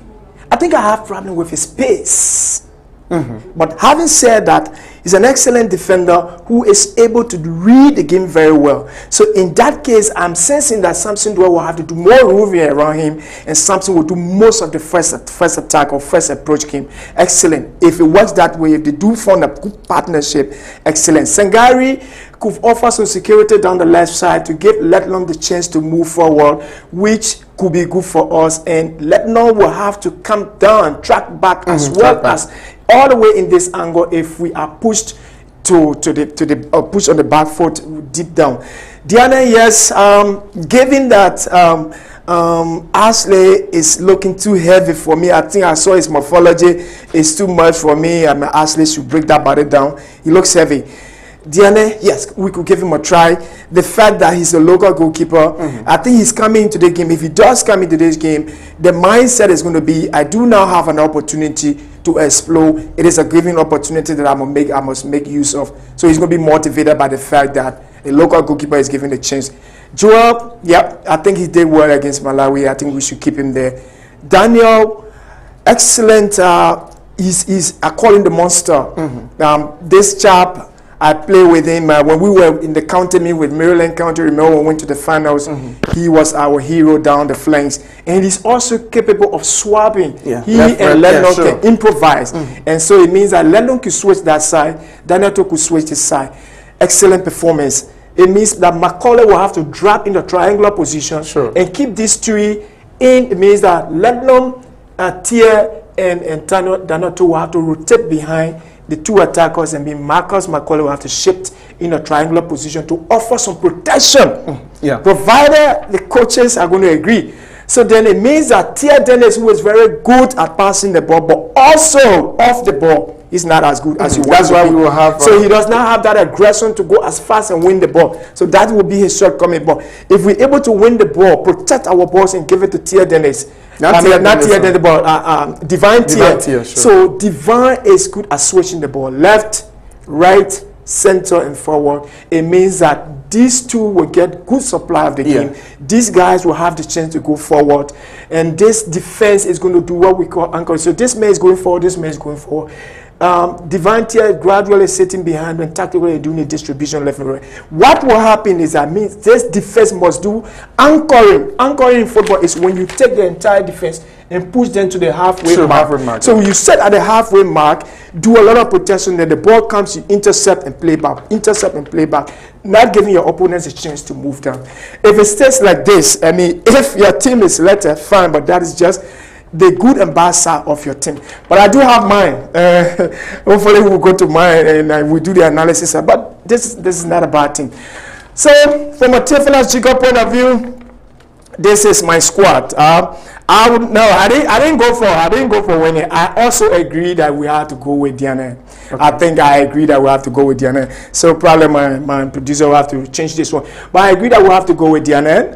Speaker 3: I think I have problem with his pace. But having said that, he's an excellent defender who is able to read the game very well. So in that case, I'm sensing that Samson will have to do more roving around him, and Samson will do most of the first attack or first approach game. Excellent. If it works that way, if they do form a good partnership, excellent. Sangari could offer some security down the left side to give Letnon the chance to move forward, which could be good for us. And Letnon will have to come down and track back as well as all the way in this angle if we are pushed to the push on the back foot deep down. Diana, yes, given that Ashley is looking too heavy for me. I think I saw his morphology. It's too much for me. I mean, Ashley should break that body down. He looks heavy. Diane, yes, we could give him a try. The fact that he's a local goalkeeper, I think he's coming into the game. If he does come into this game, the mindset is going to be, I do now have an opportunity to explode. It is a given opportunity that I must make use of. So he's going to be motivated by the fact that a local goalkeeper is given a chance. Joel, yep, I think he did well against Malawi. I think we should keep him there. Daniel, excellent. He's I call him the monster. This chap, I play with him when we were in the county meet with Maryland County. Remember when we went to the finals? He was our hero down the flanks, and he's also capable of swapping. He and Lennon can improvise, and so it means that Lennon could switch that side, Daniel could switch his side. Excellent performance. It means that Macaulay will have to drop in the triangular position and keep these three in. It means that Lennon, Tia, and Daniel will have to rotate behind the two attackers, and Marcus Macaulay will have to shift in a triangular position to offer some protection, provided the coaches are going to agree. So then it means that Tia Dennis, who is very good at passing the ball, but also off the ball, is not as good as you want.
Speaker 2: That's why we will have.
Speaker 3: So he does not have that aggression to go as fast and win the ball. So that will be his shortcoming. But if we're able to win the ball, protect our balls, and give it to Tia Dennis, Divine Tia. So Divine is good at switching the ball left, right, center, and forward. It means that these two will get good supply of the game. These guys will have the chance to go forward, and this defense is going to do what we call anchor. So this man is going forward, this man is going forward. Divine Tier gradually sitting behind and tactically doing the distribution left and right. What will happen is that means this defense must do anchoring. Anchoring in football is when you take the entire defense and push them to the halfway mark. So you set at the halfway mark, do a lot of protection, then the ball comes, you intercept and play back, not giving your opponents a chance to move down. If it stays like this, I mean, if your team is lettered, fine, but that is just the good and bad side of your team. But I do have mine. Hopefully we'll go to mine and we'll do the analysis. But this is not a bad thing. So from a Tiflas Chico point of view, this is my squad. I didn't go for winning. I also agree that we have to go with Diana. I think I agree that we have to go with Diana. So probably my producer will have to change this one. But I agree that we have to go with Diana.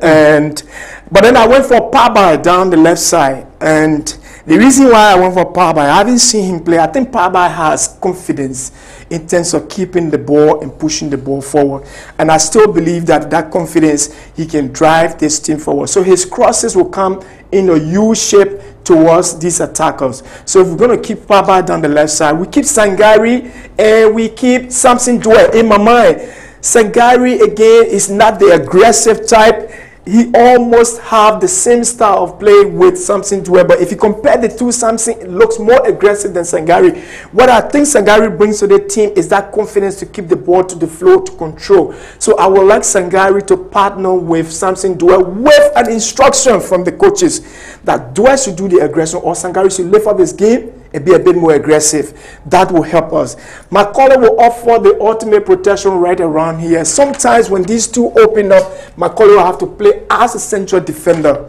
Speaker 3: But then I went for Paba down the left side. And the reason why I went for Paba, I haven't seen him play. I think Paba has confidence in terms of keeping the ball and pushing the ball forward. And I still believe that confidence, he can drive this team forward. So his crosses will come in a U shape towards these attackers. So if we're going to keep Paba down the left side, we keep Sangari and we keep Samson Dwell. In my mind, Sangari again is not the aggressive type. He almost have the same style of play with Samson Dwell, but if you compare the two, Samson looks more aggressive than Sangari. What I think Sangari brings to the team is that confidence to keep the ball to the flow, to control. So I would like Sangari to partner with Samson Dwell with an instruction from the coaches that Dwell should do the aggression or Sangari should lift up his game and be a bit more aggressive. That will help us. Macaulay will offer the ultimate protection right around here. Sometimes when these two open up, Macaulay will have to play as a central defender.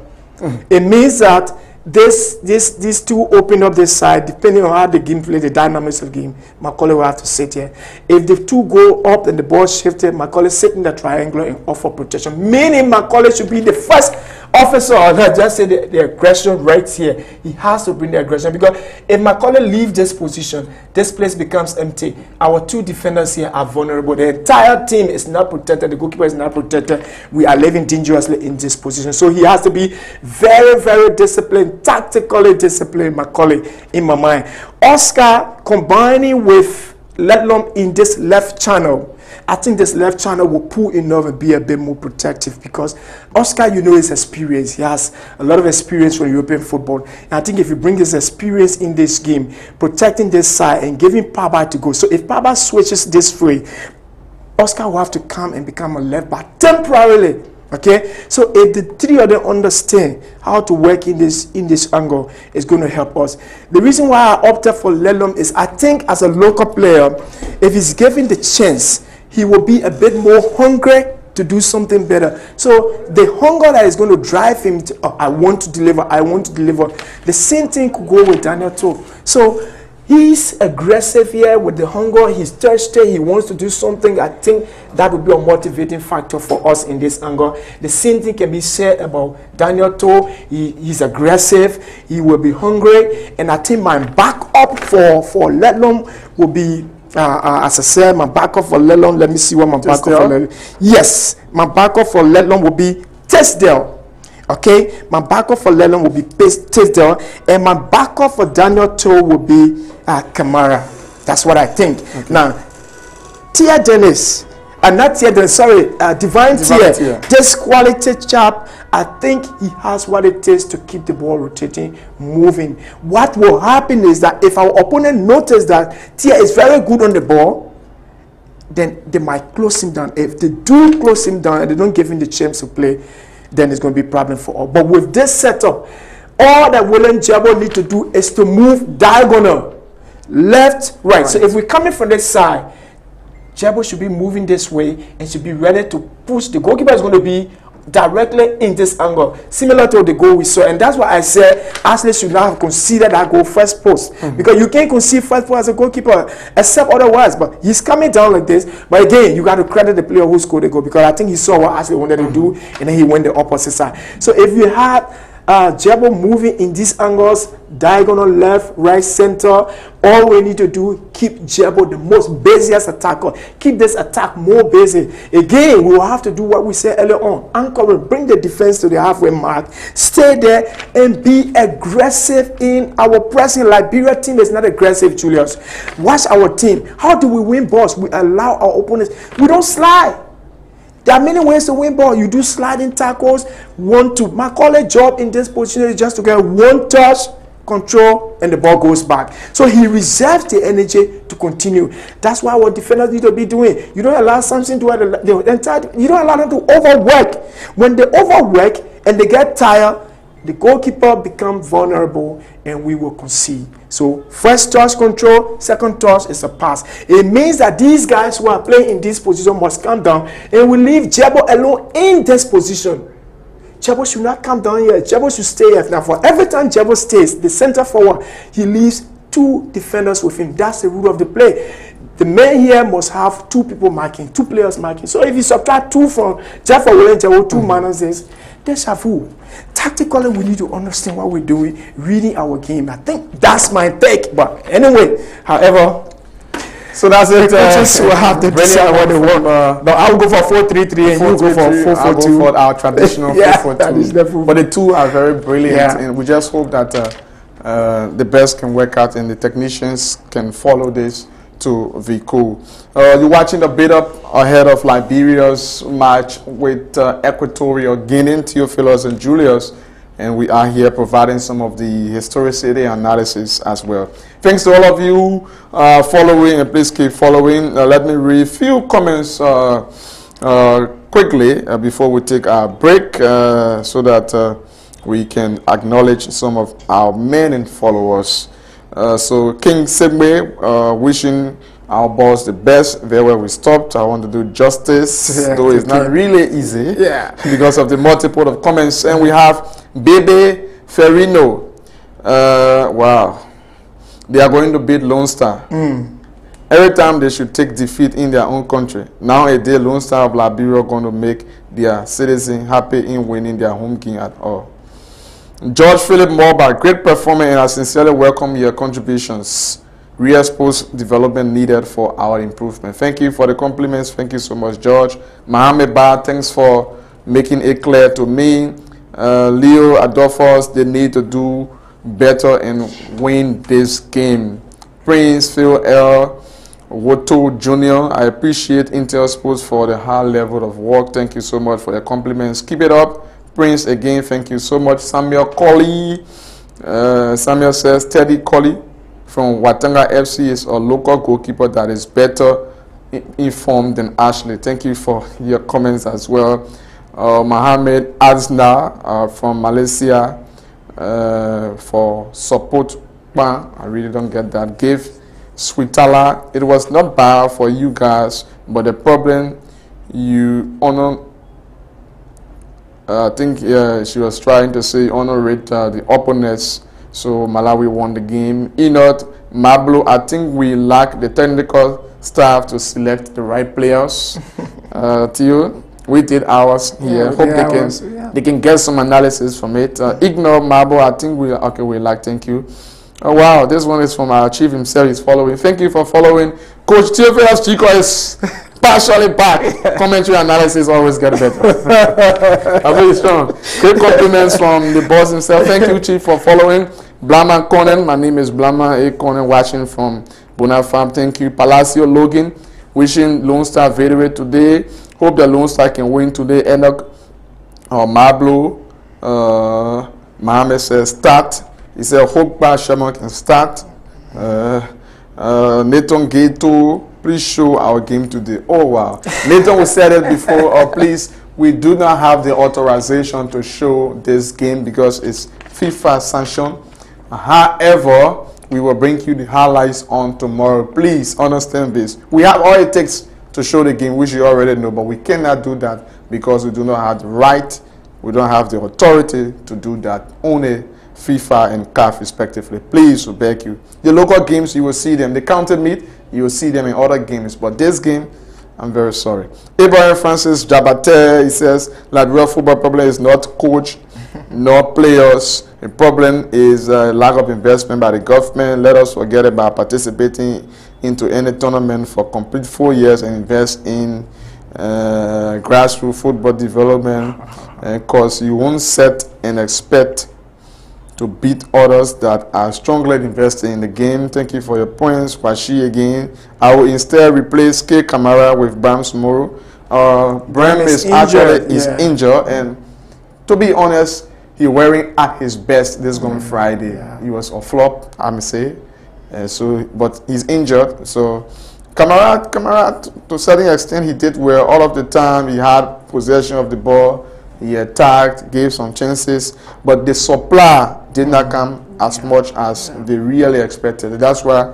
Speaker 3: It means that these two open up this side, depending on how the game play, the dynamics of the game, Macaulay will have to sit here. If the two go up and the ball shifted, Macaulay sit in the triangle and offer protection. Meaning Macaulay should be the first officer, or not just say the aggression right here. He has to bring the aggression, because if Macaulay leaves this position, this place becomes empty. Our two defenders here are vulnerable. The entire team is not protected. The goalkeeper is not protected. We are living dangerously in this position. So he has to be very, very disciplined, tactically disciplined, Macaulay, in my mind. Oscar combining with Ledlum in this left channel, I think this left channel will pull enough and be a bit more protective, because Oscar, you know, his experience. He has a lot of experience from European football. And I think if you bring his experience in this game, protecting this side and giving Paba to go. So if Paba switches this way, Oscar will have to come and become a left back temporarily. Okay, so if the three of them understand how to work in this angle, it's going to help us. The reason why I opted for Lelum is I think as a local player, if he's given the chance, he will be a bit more hungry to to do something better. So the hunger that is going to drive him to, I want to deliver, I want to deliver. The same thing could go with Daniel too. So he's aggressive here with the hunger. He's thirsty. He wants to do something. I think that would be a motivating factor for us in this angle. The same thing can be said about Daniel too. He's aggressive. He will be hungry. And I think my backup for Letlon will be, as I said, my backup for Letlon. Let me see what my backup for Letlon. Yes, my backup for Letlon will be Tisdale. Okay, my backup for Letlon will be Tisdale, and my backup for Daniel too will be Kamara. That's what I think. Okay. Now, Tia Dennis, not Tia Dennis, sorry, Divine Tia. This quality chap, I think he has what it takes to keep the ball rotating, moving. What will happen is that if our opponent notice that Tia is very good on the ball, then they might close him down. If they do close him down and they don't give him the chance to play, then it's going to be a problem for all. But with this setup, all that William Jabo need to do is to move diagonal, left, right. So if we're coming from this side, Jabo should be moving this way and should be ready to push. The goalkeeper is going to be directly in this angle, similar to the goal we saw. And that's why I said Ashley should not have considered that goal first post, because you can't concede first post as a goalkeeper except otherwise. But he's coming down like this. But again, you got to credit the player who scored the goal, because I think he saw what Ashley wanted to do, and then he went the opposite side. So if you had Jabo moving in these angles, diagonal, left, right, center, all we need to do, keep Jabo the most busiest attacker. Keep this attack more busy. Again, we will have to do what we said earlier on. Anchor, bring the defense to the halfway mark. Stay there and be aggressive in our pressing. Liberia team is not aggressive, Julius. Watch our team. How do we win balls? We allow our opponents. We don't slide. There are many ways to win ball. You do sliding tackles, 1-2. My college job in this position is just to get one touch, control, and the ball goes back. So he reserves the energy to continue. That's why our defenders need to be doing. You don't allow something to the entire. You don't allow them to overwork. When they overwork and they get tired, the goalkeeper becomes vulnerable and we will concede. So first touch control, second touch is a pass. It means that these guys who are playing in this position must come down, and we leave Jabo alone in this position. Jabo should not come down here. Jabo should stay here. Now, for every time Jabo stays, the center forward, he leaves two defenders with him. That's the rule of the play. The man here must have two people marking, two players marking. So if you subtract two from Jaffa William Jabo, two managers, deja vu. Tactically, we need to understand what we're doing, reading our game. I think that's my take. But anyway, however,
Speaker 2: so that's it.
Speaker 3: Coaches will have to decide what they want. But I'll go for 4-3-3 and you go for 4-4-2.
Speaker 2: I'll go for our traditional 4-4-2.
Speaker 3: That is definitely.
Speaker 2: But the two are very brilliant, and we just hope that the best can work out and the technicians can follow this to be cool. You're watching the build-up ahead of Liberia's match with Equatorial Guinea, Theophilus and Julius, and we are here providing some of the historicity analysis as well. Thanks to all of you following, and please keep following. Let me read a few comments quickly before we take our break, so that we can acknowledge some of our many followers. So King Segbe wishing our boss the best. There where we stopped. I want to do justice, though it's not really easy because of the multiple of comments. And we have Bebe Ferrino. Wow, they are going to beat Lone Star. Every time they should take defeat in their own country. Now a day Lone Star of Liberia are going to make their citizens happy in winning their home game at all. George Philip Morba, great performance, and I sincerely welcome your contributions. Re-expose development needed for our improvement. Thank you for the compliments. Thank you so much, George. Mohammed Ba, thanks for making it clear to me. Leo Adolphus, they need to do better and win this game. Prince Phil L. Woto Jr., I appreciate Intel Sports for the high level of work. Thank you so much for the compliments. Keep it up. Prince, again, thank you so much. Samuel Colley. Samuel says, Teddy Colley from Watanga FC is a local goalkeeper that is better informed than Ashley. Thank you for your comments as well. Mohammed Azna from Malaysia for support. I really don't get that. Give Sweetala. It was not bad for you guys, but the problem, you honor I think she was trying to say honorate the opponents. So Malawi won the game. Inot, Mablo, I think we lack the technical staff to select the right players. Theo, we did ours here. Hope they can get some analysis from it. Ignore Mabo, I think we lack. Thank you. Oh wow, this one is from our chief himself. He's following. Thank you for following. Coach Theophilus Chico is partially back. Commentary analysis always get better. I'm very strong. Great compliments from the boss himself. Thank you, Chief, for following. Blama Conan, my name is Blama A. Conan, watching from Bona Farm. Thank you. Palacio Logan, wishing Lone Star victory today. Hope the Lone Star can win today. Enoch Mablo, Mohammed says start. He said hope Sherman can start. Nathan Gato, please show our game today. Oh wow. Nathan, we said it before. Please, we do not have the authorization to show this game because it's FIFA sanctioned. However, we will bring you the highlights on tomorrow. Please understand this. We have all it takes to show the game, which you already know, but we cannot do that because we do not have the right, we don't have the authority to do that. Only FIFA and CAF respectively. Please, we beg you. The local games, you will see them. The counted meet, you will see them in other games. But this game, I'm very sorry. Abraham Francis Jabate, he says, Liberia football problem is not coach, nor players. The problem is lack of investment by the government. Let us forget about participating into any tournament for complete 4 years and invest in grassroots football development, because you won't set and expect to beat others that are strongly invested in the game. Thank you for your points. Washi again. I will instead replace K. Kamara with Brahms Moro. Bram is injured, and to be honest, he wearing at his best this coming Friday. He was a flop, I may say. But he's injured. So Kamara, to a certain extent, he did well. All of the time, he had possession of the ball. He attacked, gave some chances, but the supply did not come as much as they really expected. That's why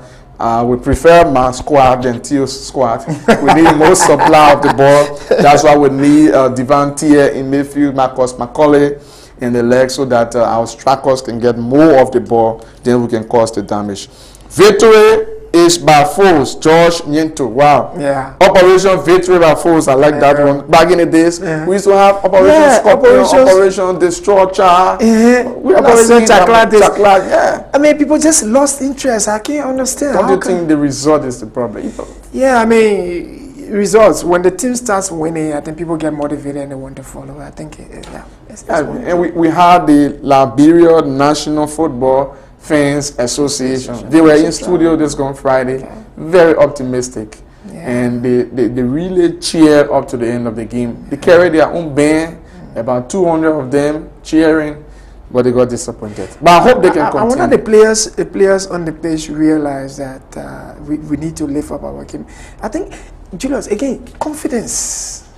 Speaker 2: we prefer my squad than Tio's squad. We need more supply of the ball. That's why we need Devantier in midfield, Marcus Macaulay in the leg, so that our strikers can get more of the ball, then we can cause the damage. Victory is by force. George Nyento. Wow. Yeah. Operation Victory by force. I like that one. Back in the days, we used to have Operation Scorpion, Operation Destroyer. Operation Chakla. Yeah.
Speaker 3: I mean, people just lost interest. I can't understand.
Speaker 2: Don't you think the result is the problem?
Speaker 3: Yeah, I mean, results. When the team starts winning, I think people get motivated and they want to follow. I think,
Speaker 2: and we had the Liberia National Football Fans Association. They were in studio this gone Friday, very optimistic, and they really cheered up to the end of the game. They carried their own band, about 200 of them cheering, but they got disappointed. But I hope they can continue.
Speaker 3: I wonder the players on the pitch realize that we need to lift up our game. I think, Julius, again, confidence.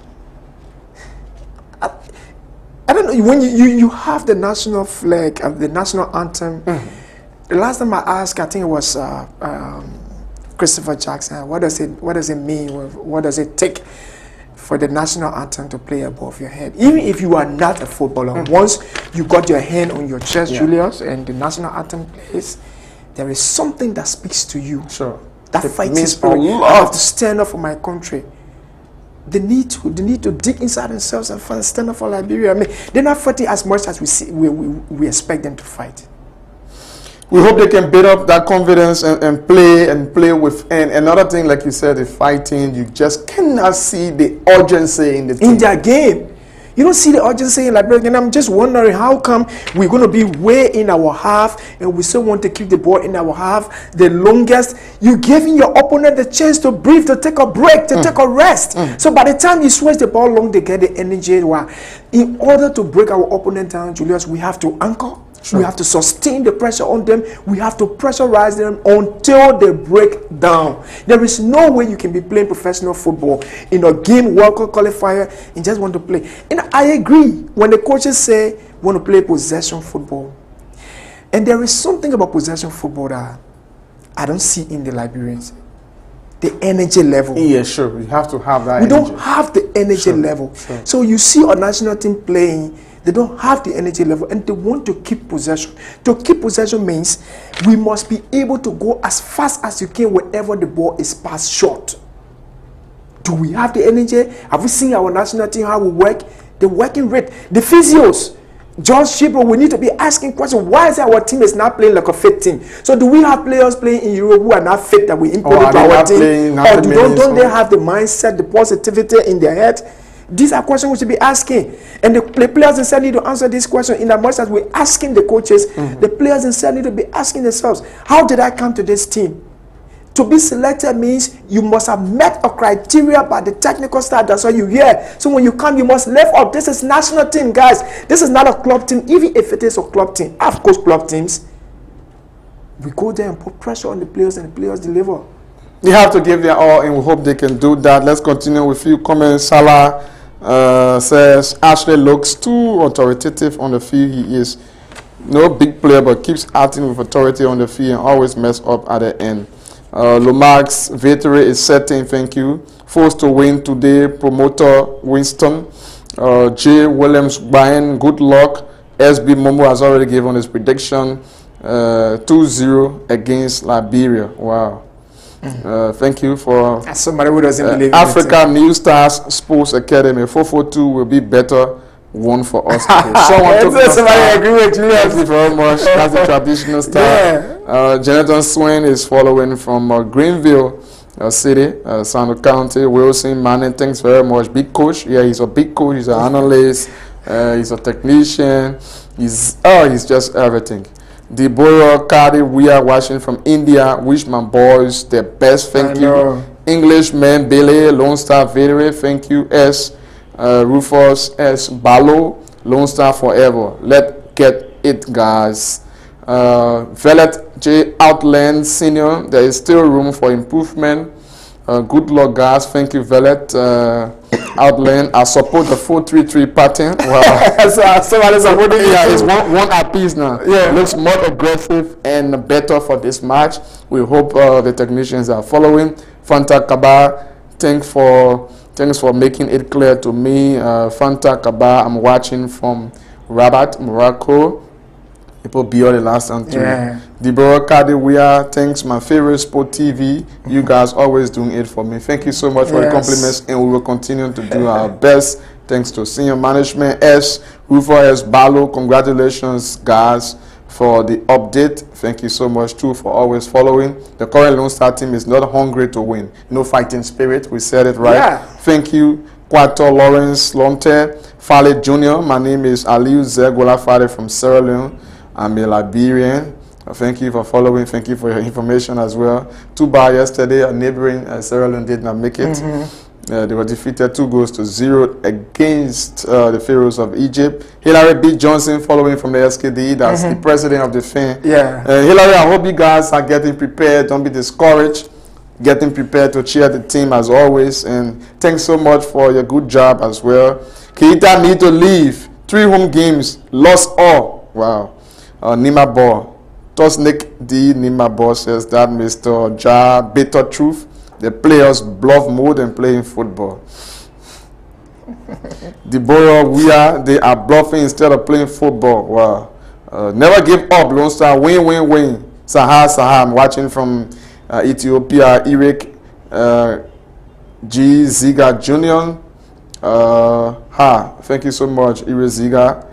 Speaker 3: I don't know, when you have the national flag and the national anthem. The last time I asked, I think it was Christopher Jackson, what does it mean? What does it take for the national anthem to play above your head? Even if you are not a footballer, once you got your hand on your chest, Julius, and the national anthem plays, there is something that speaks to you.
Speaker 2: Sure.
Speaker 3: That fighting spirit. I have to stand up for my country. They need to dig inside themselves and stand up for Liberia. I mean, they're not fighting as much as we expect them to fight.
Speaker 2: We hope they can build up that confidence and play with. And another thing, like you said, the fighting, you just cannot see the urgency in the team.
Speaker 3: In their game. You don't see the urgency in Liberia. And I'm just wondering how come we're going to be way in our half and we still want to keep the ball in our half the longest. You're giving your opponent the chance to breathe, to take a break, to take a rest. So by the time you switch the ball long, they get the energy. In order to break our opponent down, Julius, we have to anchor. Sure. We have to sustain the pressure on them. We have to pressurize them until they break down. There is no way you can be playing professional football in a game World Cup qualifier and just want to play. And I agree when the coaches say we want to play possession football. And there is something about possession football that I don't see in the Liberians. the energy level.
Speaker 2: Yeah, sure. You have to have that
Speaker 3: We
Speaker 2: energy.
Speaker 3: don't have the energy level.
Speaker 2: Sure.
Speaker 3: So you see our national team playing, they don't have the energy level and they want to keep possession. To keep possession means we must be able to go as fast as you can whenever the ball is passed short. Do we have the energy? Have we seen our national team, how we work? The working rate, the physios. John Shibro, we need to be asking questions. Why is it our team is not playing like a fit team? So do we have players playing in Europe who are not fit that we import into our team? Or don't they have the mindset, the positivity in their head? These are questions we should be asking. And the players themselves need to answer these questions in as much as we're asking the coaches. The players themselves need to be asking themselves, how did I come to this team? To be selected means you must have met a criteria by the technical staff. That's why you're here. So when you come, you must live up. This is national team, guys. This is not a club team. Even if it is a club team, of course, club teams, we go there and put pressure on the players and the players deliver.
Speaker 2: They have to give their all, and we hope they can do that. Let's continue with a few comments. Salah says Ashley looks too authoritative on the field. He is no big player, but keeps acting with authority on the field and always mess up at the end. Lomax victory is certain, thank you. Forced to win today, promoter Winston. J. Williams Brian, good luck. SB Momo has already given his prediction. 2-0 against Liberia. Wow. Thank you for
Speaker 3: As somebody who doesn't believe in
Speaker 2: Africa New Stars Sports Academy. 442 will be better one for us today. Someone took
Speaker 3: somebody agree with you.
Speaker 2: Thank you very much. That's the traditional style. Jonathan Swain is following from Greenville City, Sando County. Wilson Manning, thanks very much. Big coach. Yeah, he's a big coach. He's an analyst. He's a technician. He's just everything. Deborah Cardi, we are watching from India. Wish my boys the best. Thank you. Englishman Billy, Lone Star Veteran. Thank you. S. Rufus S. Balo, Lone Star Forever. Let's get it, guys. Velet J. Outland Senior, there is still room for improvement. Good luck, guys. Thank you, Velet Outland. I support the 4-3-3 pattern. Wow.
Speaker 3: Somebody supporting
Speaker 2: Yeah, it's one apiece now. Yeah, looks more aggressive and better for this match. We hope the technicians are following. Fanta Kaba, thanks for making it clear to me. Fanta Kaba, I'm watching from Rabat, Morocco. People beyond the last time too.
Speaker 3: Yeah.
Speaker 2: Deborah Kadewia, thanks, my favorite sport TV. You guys always doing it for me. Thank you so much for the compliments, and we will continue to do our best. Thanks to senior management. S. Rufus S. Balo, congratulations, guys, for the update. Thank you so much too for always following. The current Lone Star team is not hungry to win. No fighting spirit. We said it right.
Speaker 3: Yeah.
Speaker 2: Thank you, Kwato Lawrence Lonte, Fale Jr. My name is Aliu Zegola Fale from Sierra Leone. I'm a Liberian. Thank you for following. Thank you for your information as well. Tuba yesterday, a neighboring Sierra Leone did not make it. They were defeated 2-0 against the Pharaohs of Egypt. Hillary B. Johnson following from the SKD. That's the president of the FIN.
Speaker 3: Yeah.
Speaker 2: Hillary, I hope you guys are getting prepared. Don't be discouraged. Getting prepared to cheer the team as always. And thanks so much for your good job as well. Keita need to leave. 3 home games. Lost all. Wow. Nima Ball. Tosnik D. Nima Ball says that Mr. Ja bitter truth. The players bluff more than playing football. Deborah, they are bluffing instead of playing football. Wow. Never give up, Lone Star. Win, win, win. Sahar, I'm watching from Ethiopia. Eric G. Ziga Jr. Thank you so much, Eric Ziga.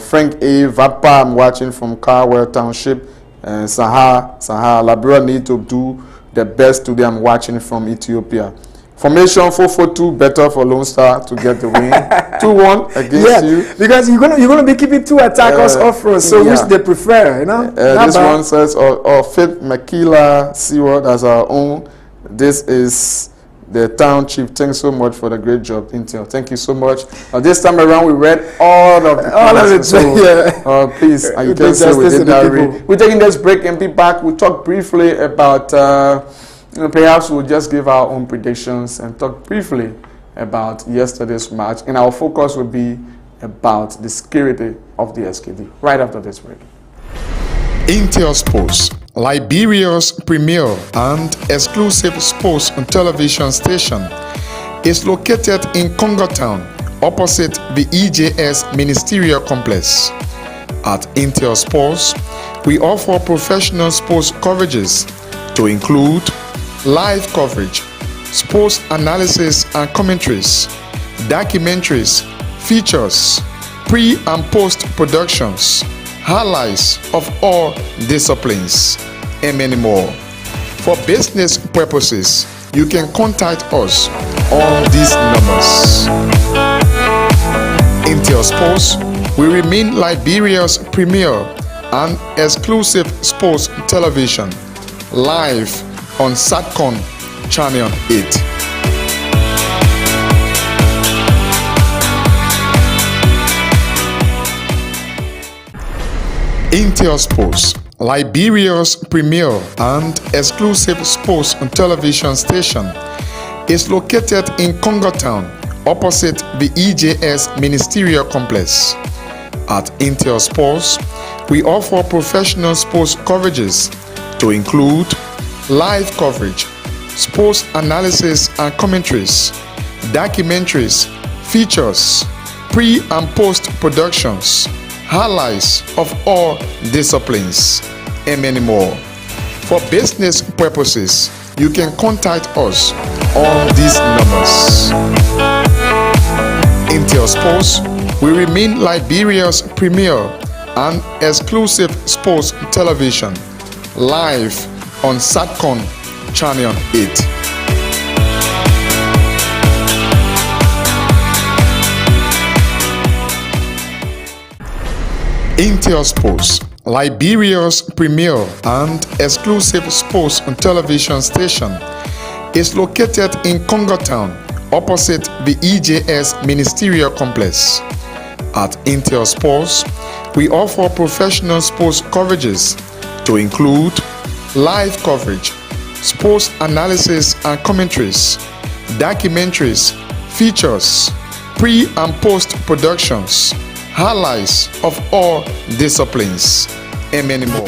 Speaker 2: Frank A. Vapa, I'm watching from Carwell Township. Sahar, Liberia need to do the best today. I'm watching from Ethiopia. Formation 4-4-2, better for Lone Star to get the win. 2-1 against you.
Speaker 3: Because you're gonna be keeping 2 attackers off road, so which they prefer, you know.
Speaker 2: This one says, Fit Makila Siwa, that's our own. This is the town chief. Thanks so much for the great job, Intel. Thank you so much. This time around, we read all of the so, please, you can say we did not read. We're taking this break and be back. We'll talk briefly about, perhaps we'll just give our own predictions and talk briefly about yesterday's match. And our focus will be about the security of the SKD right after this break.
Speaker 1: Intel Sports, Liberia's premier and exclusive sports and television station, is located in Congo Town, opposite the EJS Ministerial Complex. At Intel Sports, we offer professional sports coverages to include live coverage, sports analysis and commentaries, documentaries, features, pre- and post-productions, highlights of all disciplines, and many more. For business purposes, you can contact us on these numbers. Intel Sports will remain Liberia's premier and exclusive sports television, live on SATCON Channel 8. Intel Sports, Liberia's premier and exclusive sports and television station, is located in Congo Town, opposite the EJS Ministerial Complex. At Intel Sports, we offer professional sports coverages to include live coverage, sports analysis and commentaries, documentaries, features, pre- and post-productions, highlights of all disciplines, and many more. For business purposes, you can contact us on these numbers. Intel Sports will remain Liberia's premier and exclusive sports television, live on SATCON Channel 8. Intel Sports, Liberia's premier and exclusive sports and television station, is located in Congo Town, opposite the EJS Ministerial Complex. At Intel Sports, we offer professional sports coverages to include live coverage, sports analysis and commentaries, documentaries, features, pre- and post-productions, highlights of all disciplines, and many more.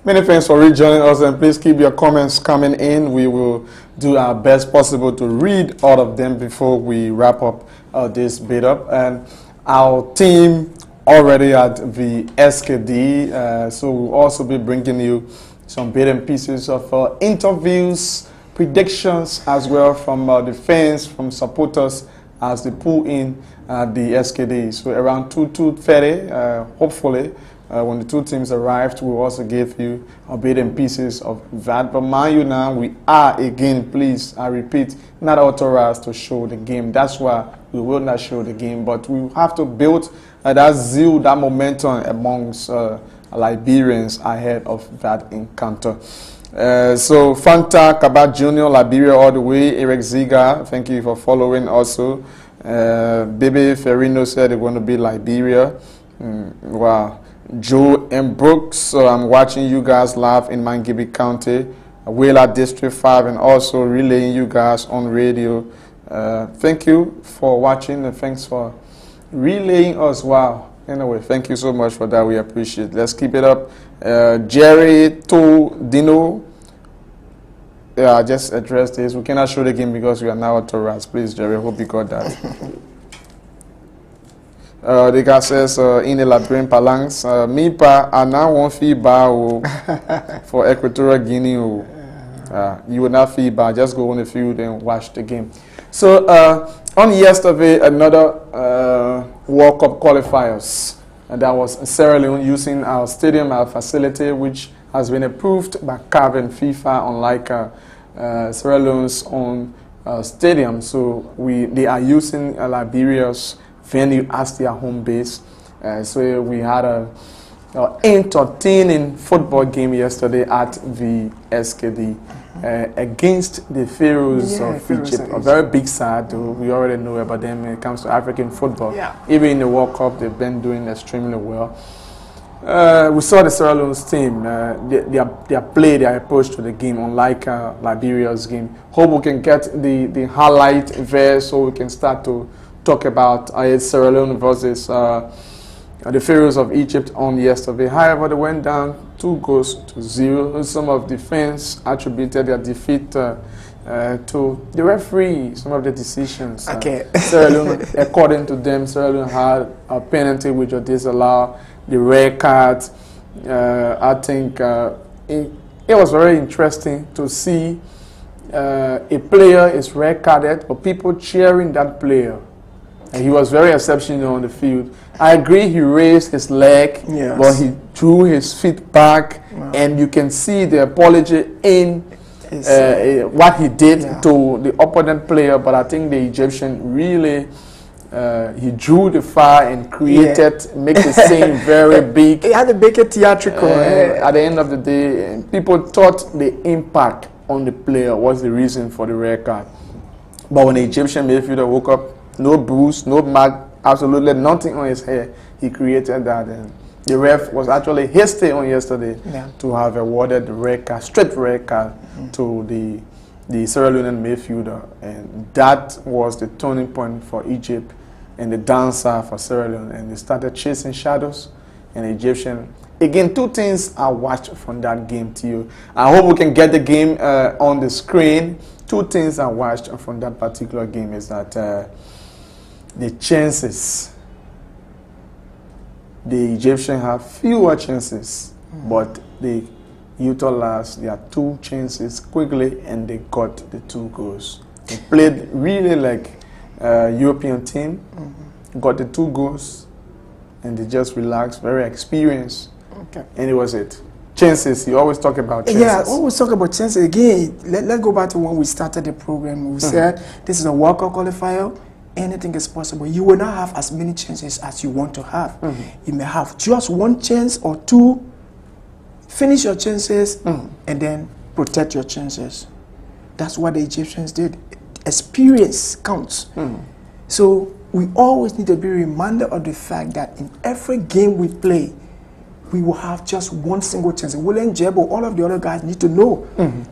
Speaker 2: Many thanks for rejoining us, and please keep your comments coming in. We will do our best possible to read all of them before we wrap up this bid up. And our team already at the SKD, so we'll also be bringing you some bit and pieces of interviews, predictions as well from the fans, from supporters as they pull in the SKD. So around 2:30, hopefully, when the two teams arrived, we'll also give you a bit and pieces of that. But mind you now, we are again, please, I repeat, not authorized to show the game. That's why we will not show the game. But we have to build that zeal, that momentum amongst Liberians ahead of that encounter. So Fanta Kabat Jr., Liberia all the way. Eric Ziga, thank you for following also. Bebe Ferrino said they're going to be Liberia. Wow. Joe M. Brooks, so I'm watching you guys live in Mangibi County, Wela District 5, and also relaying you guys on radio. Thank you for watching and thanks for relaying us. Wow. Anyway, thank you so much for that. We appreciate it. Let's keep it up. Jerry Dino. Yeah, I just addressed this. We cannot show the game because we are now authorized. Please, Jerry, hope you got that. The guy says, in the Liberian Palangs, me pa, I now want FIBA for Equatorial Guinea. You will not FIBA, just go on the field and watch the game. So, on yesterday, another World Cup qualifiers. And that was in Sierra Leone using our stadium, our facility, which has been approved by CAF and FIFA, unlike Sierra Leone's own stadium. So they are using Liberia's venue as their home base. So we had a entertaining football game yesterday at the SKD against the Pharaohs of Egypt. A very big side, though. We already know about them when it comes to African football. Yeah. Even in the World Cup, they've been doing extremely well. We saw the Sierra Leone's team, their play, their approach to the game, unlike Liberia's game. Hope we can get the highlight there so we can start to talk about Sierra Leone versus the Pharaohs of Egypt on yesterday. However, they went down 2-0. Some of the fans attributed their defeat to the referee, some of the decisions. Okay. Sierra Leone, according to them, Sierra Leone had a penalty which was disallowed, the red card. I think it was very interesting to see a player is red carded, but people cheering that player. And he was very exceptional on the field. I agree he raised his leg, but he drew his feet back, and you can see the apology in what he did to the opponent player. But I think the Egyptian really, he drew the fire and created, make the scene very big.
Speaker 3: He had to make it theatrical.
Speaker 2: At the end of the day, people thought the impact on the player was the reason for the red card. But when the Egyptian midfielder woke up, no bruise, no mark, absolutely nothing on his hair. He created that, and the ref was actually hasty on yesterday to have awarded the red card, straight red card, to the Sierra Leonean midfielder, and that was the turning point for Egypt and the downside for Sierra Leone, and they started chasing shadows. And the Egyptian, again, two things I watched from that game to you. I hope we can get the game on the screen. Two things I watched from that particular game is that the chances, the Egyptians have fewer chances, but they utilized their two chances quickly and they got the 2 goals. They played really like a European team, got the 2 goals, and they just relaxed, very experienced, and it was it. Chances, you always talk about chances.
Speaker 3: Yeah, always talk about chances. Again, let's go back to when we started the program. We said this is a World Cup qualifier. Anything is possible. You will not have as many chances as you want to have. You may have just 1 chance or 2. Finish your chances and then protect your chances. That's what the Egyptians did. Experience counts. So we always need to be reminded of the fact that in every game we play, we will have just 1 single chance. William Jebo, all of the other guys need to know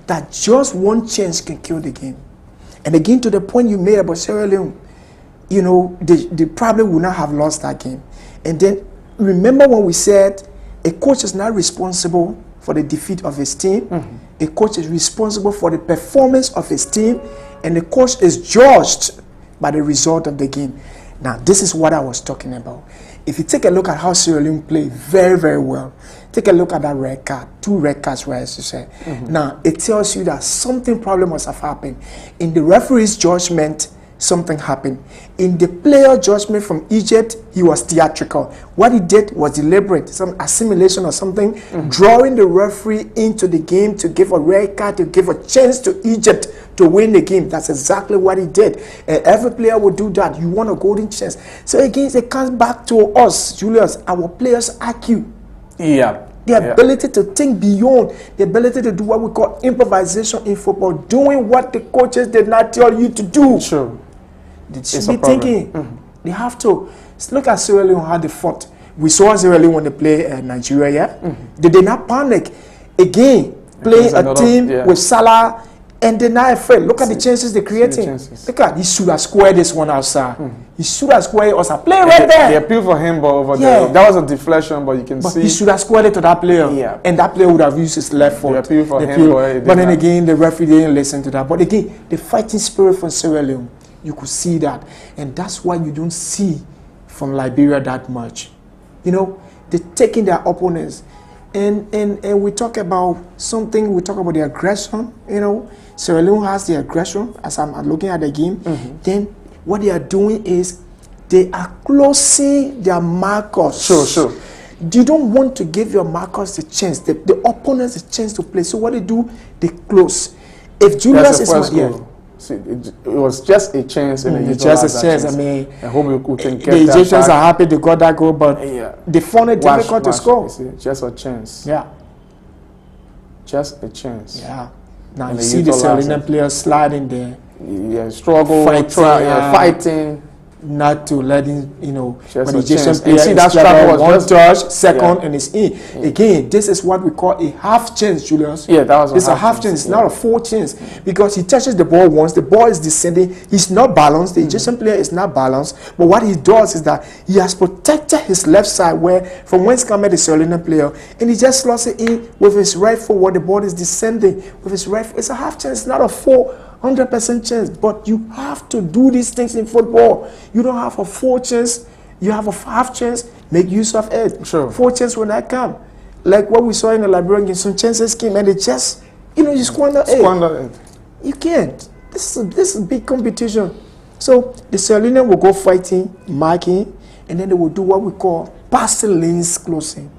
Speaker 3: that just 1 chance can kill the game. And again, to the point you made about Sierra Leone, you know, they probably would not have lost that game. And then remember when we said a coach is not responsible for the defeat of his team. A coach is responsible for the performance of his team, and the coach is judged by the result of the game. Now, this is what I was talking about. If you take a look at how Sierra Leone played very, very well, take a look at that red card, 2 red cards, right, as you said. Now, it tells you that something problem must have happened. In the referee's judgment, something happened. In the player judgment from Egypt, he was theatrical. What he did was deliberate, some assimilation or something, drawing the referee into the game to give a red card, to give a chance to Egypt to win the game. That's exactly what he did. Every player would do that. You want a golden chance. So again, it comes back to us, Julius, our players IQ.
Speaker 2: Yeah.
Speaker 3: The ability to think beyond, the ability to do what we call improvisation in football, doing what the coaches did not tell you to do.
Speaker 2: Sure.
Speaker 3: They should be thinking. They have to. Look at Sierra Leone, how they fought. We saw Sierra Leone when they play Nigeria. They did not panic. Again, playing a team with Salah, and they're not afraid. Look at the chances they're creating. Look at, he should have squared this one outside. He should have squared it outside. Play right there.
Speaker 2: They appeal for him, but over there, that was a deflection, but you can see.
Speaker 3: He should have squared it to that player.
Speaker 2: Yeah.
Speaker 3: And that player would have used his left foot.
Speaker 2: They appeal for him,
Speaker 3: but then again, the referee didn't listen to that. But again, the fighting spirit from Sierra Leone, you could see that. And that's why you don't see from Liberia that much. You know, they're taking their opponents. And we talk about something, we talk about the aggression, you know. Sierra Leone has the aggression, as I'm looking at the game. Then what they are doing is they are closing their markers.
Speaker 2: Sure.
Speaker 3: You don't want to give your markers the chance, the opponents the chance to play. So what they do, they close. If Julius is not
Speaker 2: See, it was just a chance, and
Speaker 3: just a chance. I mean,
Speaker 2: I hope we can get
Speaker 3: the Egyptians are happy they got that goal, but they found it difficult to score.
Speaker 2: Just a chance.
Speaker 3: Yeah,
Speaker 2: just a chance.
Speaker 3: Yeah. Now you see the Sierra Leone players sliding there.
Speaker 2: Yeah, struggle, fighting.
Speaker 3: Not to letting, you know, when the
Speaker 2: Egyptian
Speaker 3: player
Speaker 2: see that struggle was
Speaker 3: one touch, second, and it's in. Again, this is what we call a half chance, Julius.
Speaker 2: Yeah, that was
Speaker 3: a half chance. It's not a full chance, because he touches the ball once, the ball is descending. He's not balanced. The Egyptian player is not balanced. But what he does is that he has protected his left side, where from whence comes the Sierra Leone player, and he just slots it in with his right foot where the ball is descending with his right foot. It's a half chance. It's not a full 100% chance, but you have to do these things in football. You don't have a full chance, you have a half chance, make use of it.
Speaker 2: Sure.
Speaker 3: Full chance will not come. Like what we saw in the Liberian game, some chances came and they just, you know, you squander it. You can't. This is big competition. So the Sierra Leone will go fighting, marking, and then they will do what we call passing lanes closing.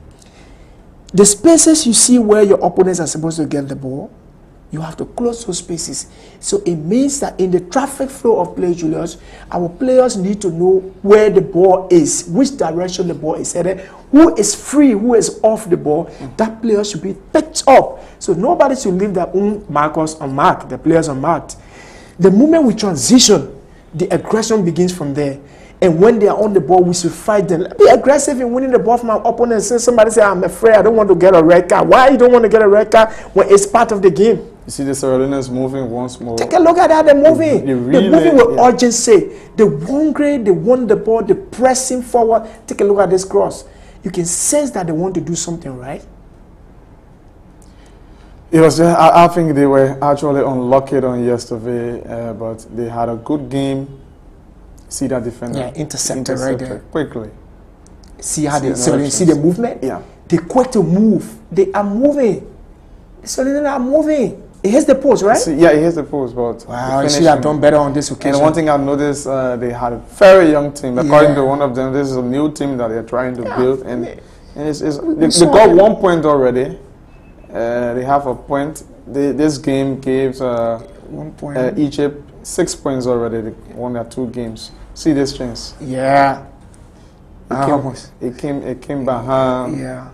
Speaker 3: The spaces you see where your opponents are supposed to get the ball, you have to close those spaces. So it means that in the traffic flow of play, Julius, our players need to know where the ball is, which direction the ball is headed, who is free, who is off the ball. That player should be picked up. So nobody should leave their own markers unmarked, the players unmarked. The moment we transition, the aggression begins from there. And when they are on the ball, we should fight them. Be aggressive in winning the ball from our opponents. Since somebody say, I'm afraid, I don't want to get a red card. Why you don't want to get a red card when it's part of the game?
Speaker 2: You see the Sierra Leoneans moving once more.
Speaker 3: Take a look at that, they're moving. They're moving with urgency. They're hungry, they want the ball, they're pressing forward. Take a look at this cross. You can sense that they want to do something, right?
Speaker 2: It was. I think they were actually unlucky on yesterday, but they had a good game. See that defender?
Speaker 3: Yeah, intercepted right there.
Speaker 2: Quickly.
Speaker 3: See how they see the movement?
Speaker 2: Yeah.
Speaker 3: They're quick to move. They are moving. So they are moving. It hits the post, right?
Speaker 2: See, yeah, it hits the post, but
Speaker 3: wow, you should have done better on this occasion.
Speaker 2: And one thing I've noticed, they had a very young team. According to one of them, this is a new team that they're trying to build, and they got 1 point already. They have a point. This game gave
Speaker 3: 1 point.
Speaker 2: Egypt 6 points already. They won their 2 games. See this chance?
Speaker 3: Yeah.
Speaker 2: It came behind.
Speaker 3: Yeah.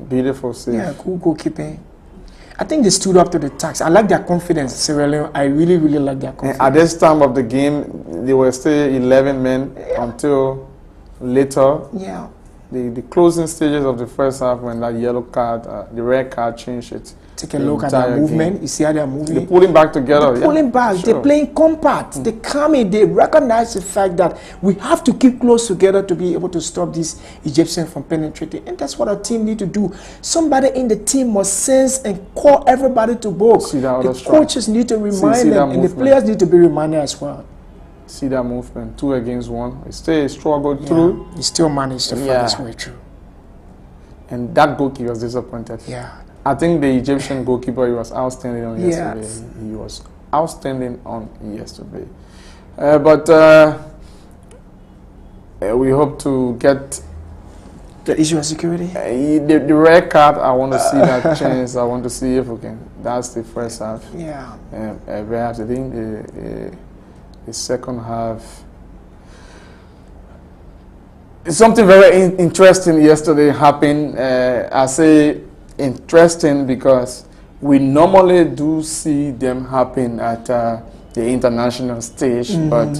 Speaker 2: Beautiful save.
Speaker 3: Yeah, cool goalkeeping. I think they stood up to the task. I like their confidence, Sierra Leone. I really, really like their confidence.
Speaker 2: And at this time of the game, they were still 11 men until later.
Speaker 3: Yeah.
Speaker 2: The closing stages of the first half, when that yellow card, the red card changed it.
Speaker 3: Take a look at their movement. You see how they're moving?
Speaker 2: They're pulling back together.
Speaker 3: They're pulling back. Sure. They're playing compact. They're coming. They recognize the fact that we have to keep close together to be able to stop these Egyptians from penetrating. And that's what our team need to do. Somebody in the team must sense and call everybody to book. The coaches need to remind them, and the players need to be reminded as well.
Speaker 2: See that movement, 2 against 1. It still struggled through.
Speaker 3: He still managed to find his way through.
Speaker 2: And that goalkeeper was disappointed.
Speaker 3: Yeah.
Speaker 2: I think the Egyptian goalkeeper, he was outstanding on yesterday.
Speaker 3: Yes.
Speaker 2: He was outstanding on yesterday. But we hope to get
Speaker 3: the issue of security.
Speaker 2: The red card. I want to see that chance. I want to see if we can. That's the first half.
Speaker 3: Yeah.
Speaker 2: Perhaps I think the second half. Something very interesting yesterday happened. I say interesting because we normally do see them happen at the international stage, but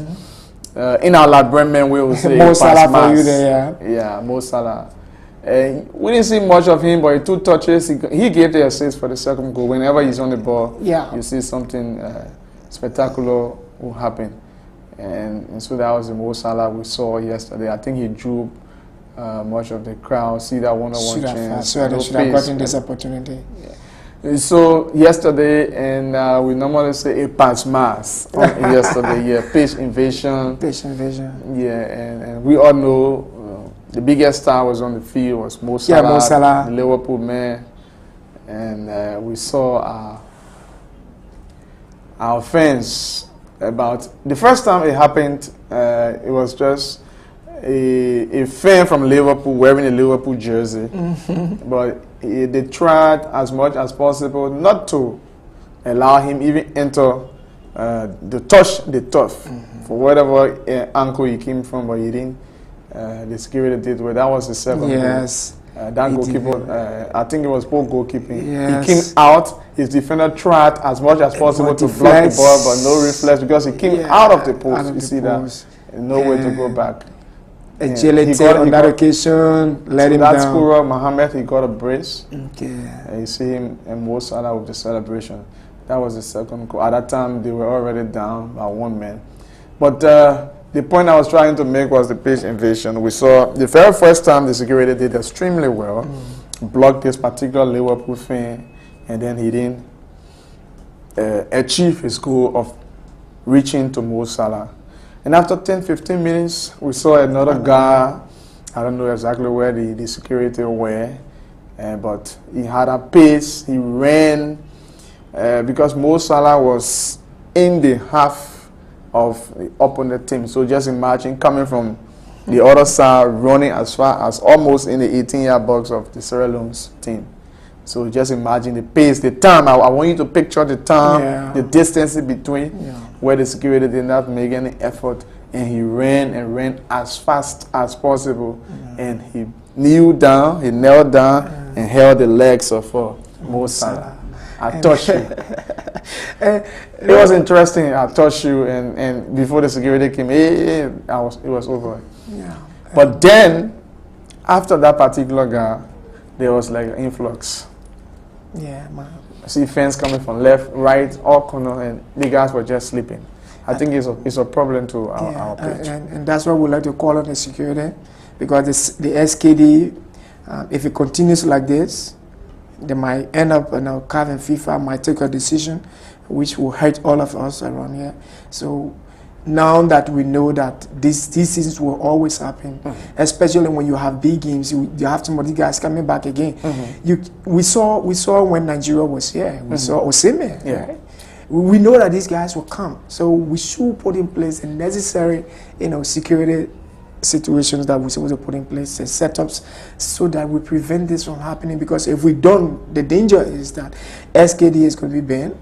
Speaker 2: in our Liberian we will say
Speaker 3: Mo Salah for you there,
Speaker 2: yeah, Mo Salah. We didn't see much of him, but 2 touches. He gave the assist for the second goal. Whenever he's on the ball,
Speaker 3: yeah,
Speaker 2: you see something spectacular will happen. And so that was the Mo Salah we saw yesterday. I think he drew much of the crowd. See that one-on-one chance.
Speaker 3: Should have gotten this opportunity.
Speaker 2: Yeah. So yesterday, and we normally say a pass mass yesterday. Yeah, pitch invasion.
Speaker 3: Pitch invasion.
Speaker 2: Yeah, and we all know the biggest star was on the field was Mo Salah,
Speaker 3: Mo Salah,
Speaker 2: the Liverpool man, and we saw our fans. About the first time it happened, it was just a fan from Liverpool wearing a Liverpool jersey, but they tried as much as possible not to allow him even enter the turf for whatever ankle he came from, but he didn't. The security did well. That was the second
Speaker 3: yes.
Speaker 2: goal. That goalkeeper, I think it was poor goalkeeping.
Speaker 3: Yes.
Speaker 2: He came out, his defender tried as much as possible to block the ball, but no reflex because he came out of the post. You see that? No way to go back.
Speaker 3: Agility on that occasion, let him down.
Speaker 2: That scorer, Mohamed, he got a brace.
Speaker 3: Okay.
Speaker 2: You see him and Mo Salah with the celebration. That was the second goal. At that time, they were already down by 1 man. But the point I was trying to make was the pitch invasion. We saw the very first time the security did extremely well, blocked this particular Liverpool fan, and then he didn't achieve his goal of reaching to Mo Salah. And after 10-15 minutes, we saw another guy. I don't know exactly where the security were, but he had a pace. He ran because Mo Salah was in the half of the opponent team. So just imagine coming from the other side, running as far as almost in the 18-yard box of the Sierra Leone's team. So just imagine the pace, the time. I want you to picture the time, the distance in between, where the security did not make any effort, and he ran and ran as fast as possible, and he knelt down, and held the legs of Mo Salah. I touched you. It was interesting. I touched you, and before the security came, it was over.
Speaker 3: Yeah.
Speaker 2: But then, after that particular guy, there was like an influx.
Speaker 3: Yeah, man.
Speaker 2: I see fans coming from left, right, all corner, and the guys were just sleeping. I think it's a problem to our pitch.
Speaker 3: And that's why we like to call on the security, because the SKD, if it continues like this, they might end up, CAF and FIFA might take a decision which will hurt all of us around here. So now that we know that these things will always happen, especially when you have big games, you have some of these guys coming back again. We saw when Nigeria was here, we saw Osimhen. Right? We know that these guys will come, so we should put in place the necessary, security situations that we're supposed to put in place and setups so that we prevent this from happening. Because if we don't, the danger is that SKD is going to be banned.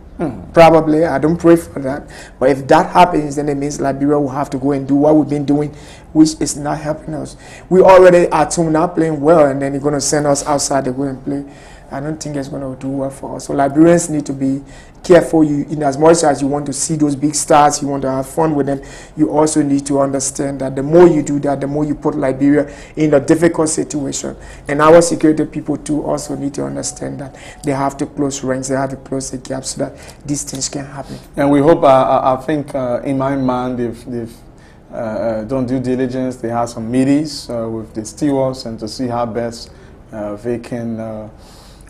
Speaker 3: Probably, I don't pray for that, but if that happens, then it means Liberia will have to go and do what we've been doing, which is not helping us. We already at home now playing well, and then you're going to send us outside to go and play. I don't think it's going to do well for us. So Liberians need to be careful. In as much as you want to see those big stars, you want to have fun with them, you also need to understand that the more you do that, the more you put Liberia in a difficult situation. And our security people too also need to understand that they have to close ranks, they have to close the gap so that these things can happen.
Speaker 2: And we hope, I think in my mind, they've done due diligence. They have some meetings with the stewards and to see how best they can...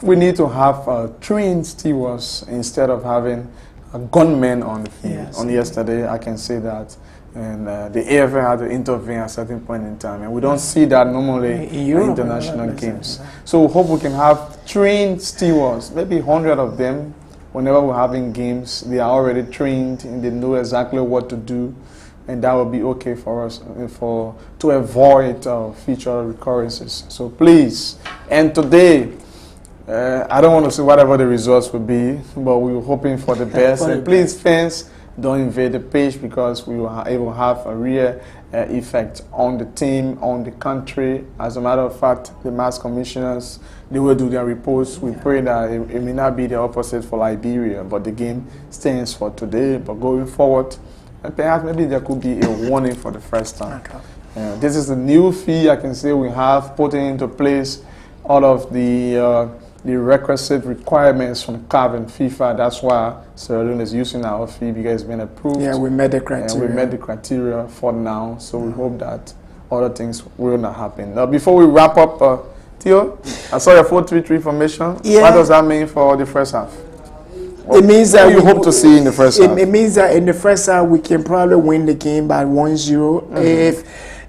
Speaker 2: we need to have trained stewards instead of having a gunman on the field.
Speaker 3: Yes.
Speaker 2: Yesterday, I can say that. And the AFA had to intervene at a certain point in time. And we don't see that normally in international games. So we hope we can have trained stewards, maybe 100 of them. Whenever we're having games, they are already trained and they know exactly what to do. And that will be okay for us to avoid future recurrences. So please, and today, I don't want to say whatever the results will be, but we were hoping for the best. And please, fans, don't invade the pitch, because we it will have a real effect on the team, on the country. As a matter of fact, the match commissioners, they will do their reports. We pray that it may not be the opposite for Liberia, but the game stands for today. But going forward, and perhaps maybe there could be a warning for the first time. Okay. This is a new fee, I can say, we have put into place all of the requisite requirements from CAF and FIFA. That's why Sierra Leone is using our fee, because it's been approved.
Speaker 3: Yeah, we met the criteria.
Speaker 2: We met the criteria for now, so we hope that other things will not happen. Now, before we wrap up, Theo, I saw your 4-3-3 formation. Yeah. What does that mean for the first half?
Speaker 3: It means that
Speaker 2: you hope to see in the first half.
Speaker 3: It means that in the first half we can probably win the game by 1-0.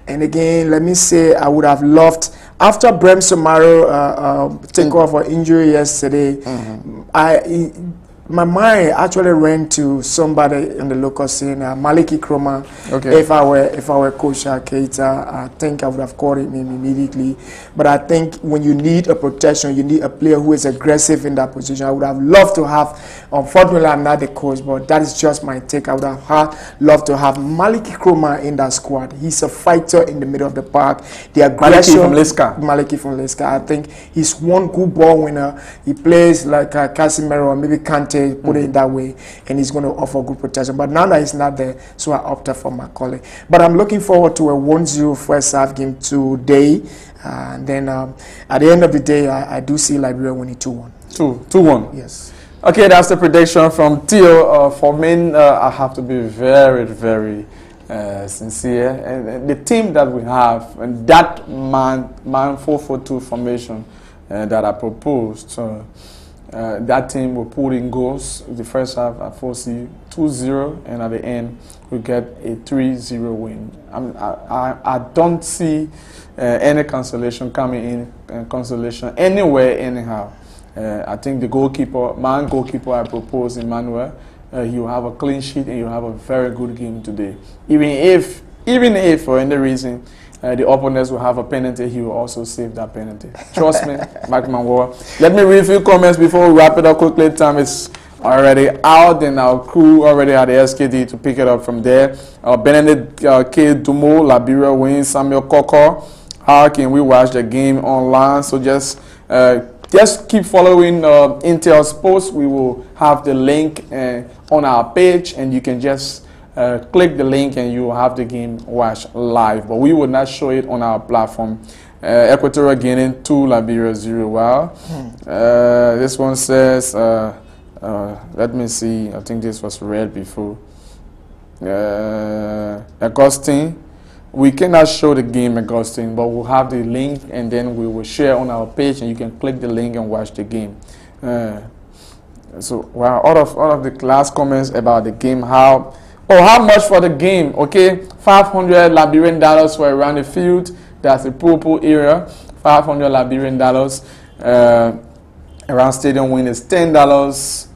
Speaker 3: And again, let me say, I would have loved, after Brem Somaro took off for injury yesterday, my mind actually ran to somebody in the local scene, Maliki Kroma. Okay. If I were Coach Keita, I think I would have called him immediately. But I think when you need a protection, you need a player who is aggressive in that position. I would have loved to have, unfortunately I'm not the coach, but that is just my take. I would have loved to have Maliki Kroma in that squad. He's a fighter in the middle of the park. The aggression. Maliki from Leska. I think he's one good ball winner. He plays like Casemiro or maybe Kante, put it that way, and he's going to offer good protection. But now that he's not there, so I opted for Macaulay. But I'm looking forward to a 1-0 first half game today. And then at the end of the day, I do see Liberia winning 2-1.
Speaker 2: 2-1?
Speaker 3: Yes.
Speaker 2: Okay, that's the prediction from Theo. For me, I have to be very, very sincere. And the team that we have, and that man 4-4-2 formation that I proposed, that team will put in goals. The first half, I foresee 2-0, and at the end, we get a 3-0 win. I don't see any consolation coming in, consolation anywhere, anyhow. I think the goalkeeper I propose, Emmanuel, he will have a clean sheet and he will have a very good game today. Even if for any reason the opponents will have a penalty, he will also save that penalty. Trust me, Mike Manwar. Let me read a few comments before we wrap it up quickly. Time is already out, and our crew already at the SKD to pick it up from there. Benedict K. Dumo, Liberia wins. Samuel Koko. How can we watch the game online? So just keep following Intel Sports. We will have the link on our page, and you can just click the link and you will have the game watched live. But we will not show it on our platform. Equatorial Guinea 2, Liberia 0. Wow. This one says, let me see. I think this was read before. Augustine. We cannot show the game, Augustine, but we'll have the link, and then we will share on our page, and you can click the link and watch the game. So, wow, all of the last comments about the game, how much for the game? Okay, $500 Liberian dollars for around the field. That's the purple area. $500 Liberian dollars. Around stadium win is $10.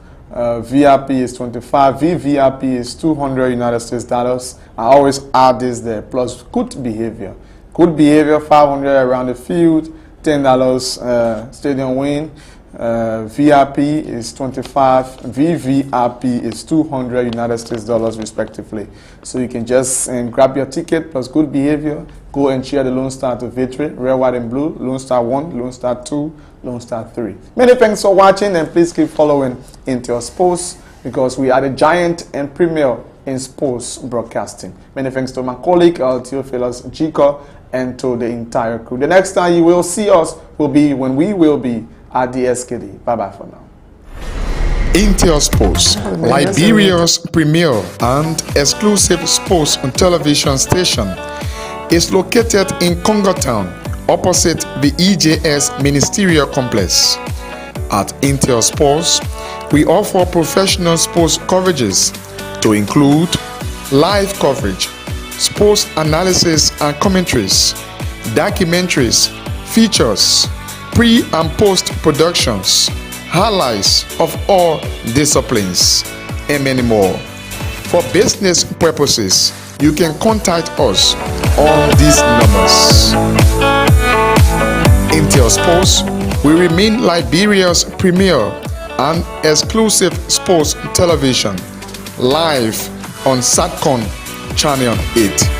Speaker 2: VIP is 25. VVIP is 200 United States dollars. I always add this there. Plus good behavior. Good behavior, 500 around the field, $10 stadium win. VIP is 25. VVIP is 200 United States dollars respectively. So you can just grab your ticket plus good behavior. Go and cheer the Lone Star to victory. Red, white, and blue. Lone Star 1, Lone Star 2, Lone Star 3. Many thanks for watching, and please keep following Intel Sports, because we are the giant and premier in sports broadcasting. Many thanks to my colleague, Theophilus Jiko, and to the entire crew. The next time you will see us will be when we will be at the SKD. Bye-bye for now.
Speaker 1: Intel Sports, Liberia's premier and exclusive sports and television station, is located in Congo Town, opposite the EJS Ministerial Complex. At Intel Sports, we offer professional sports coverages to include live coverage, sports analysis and commentaries, documentaries, features, pre- and post-productions, highlights of all disciplines, and many more. For business purposes, you can contact us on these numbers. Intel Sports will remain Liberia's premier and exclusive sports television, live on SATCON Channel 8.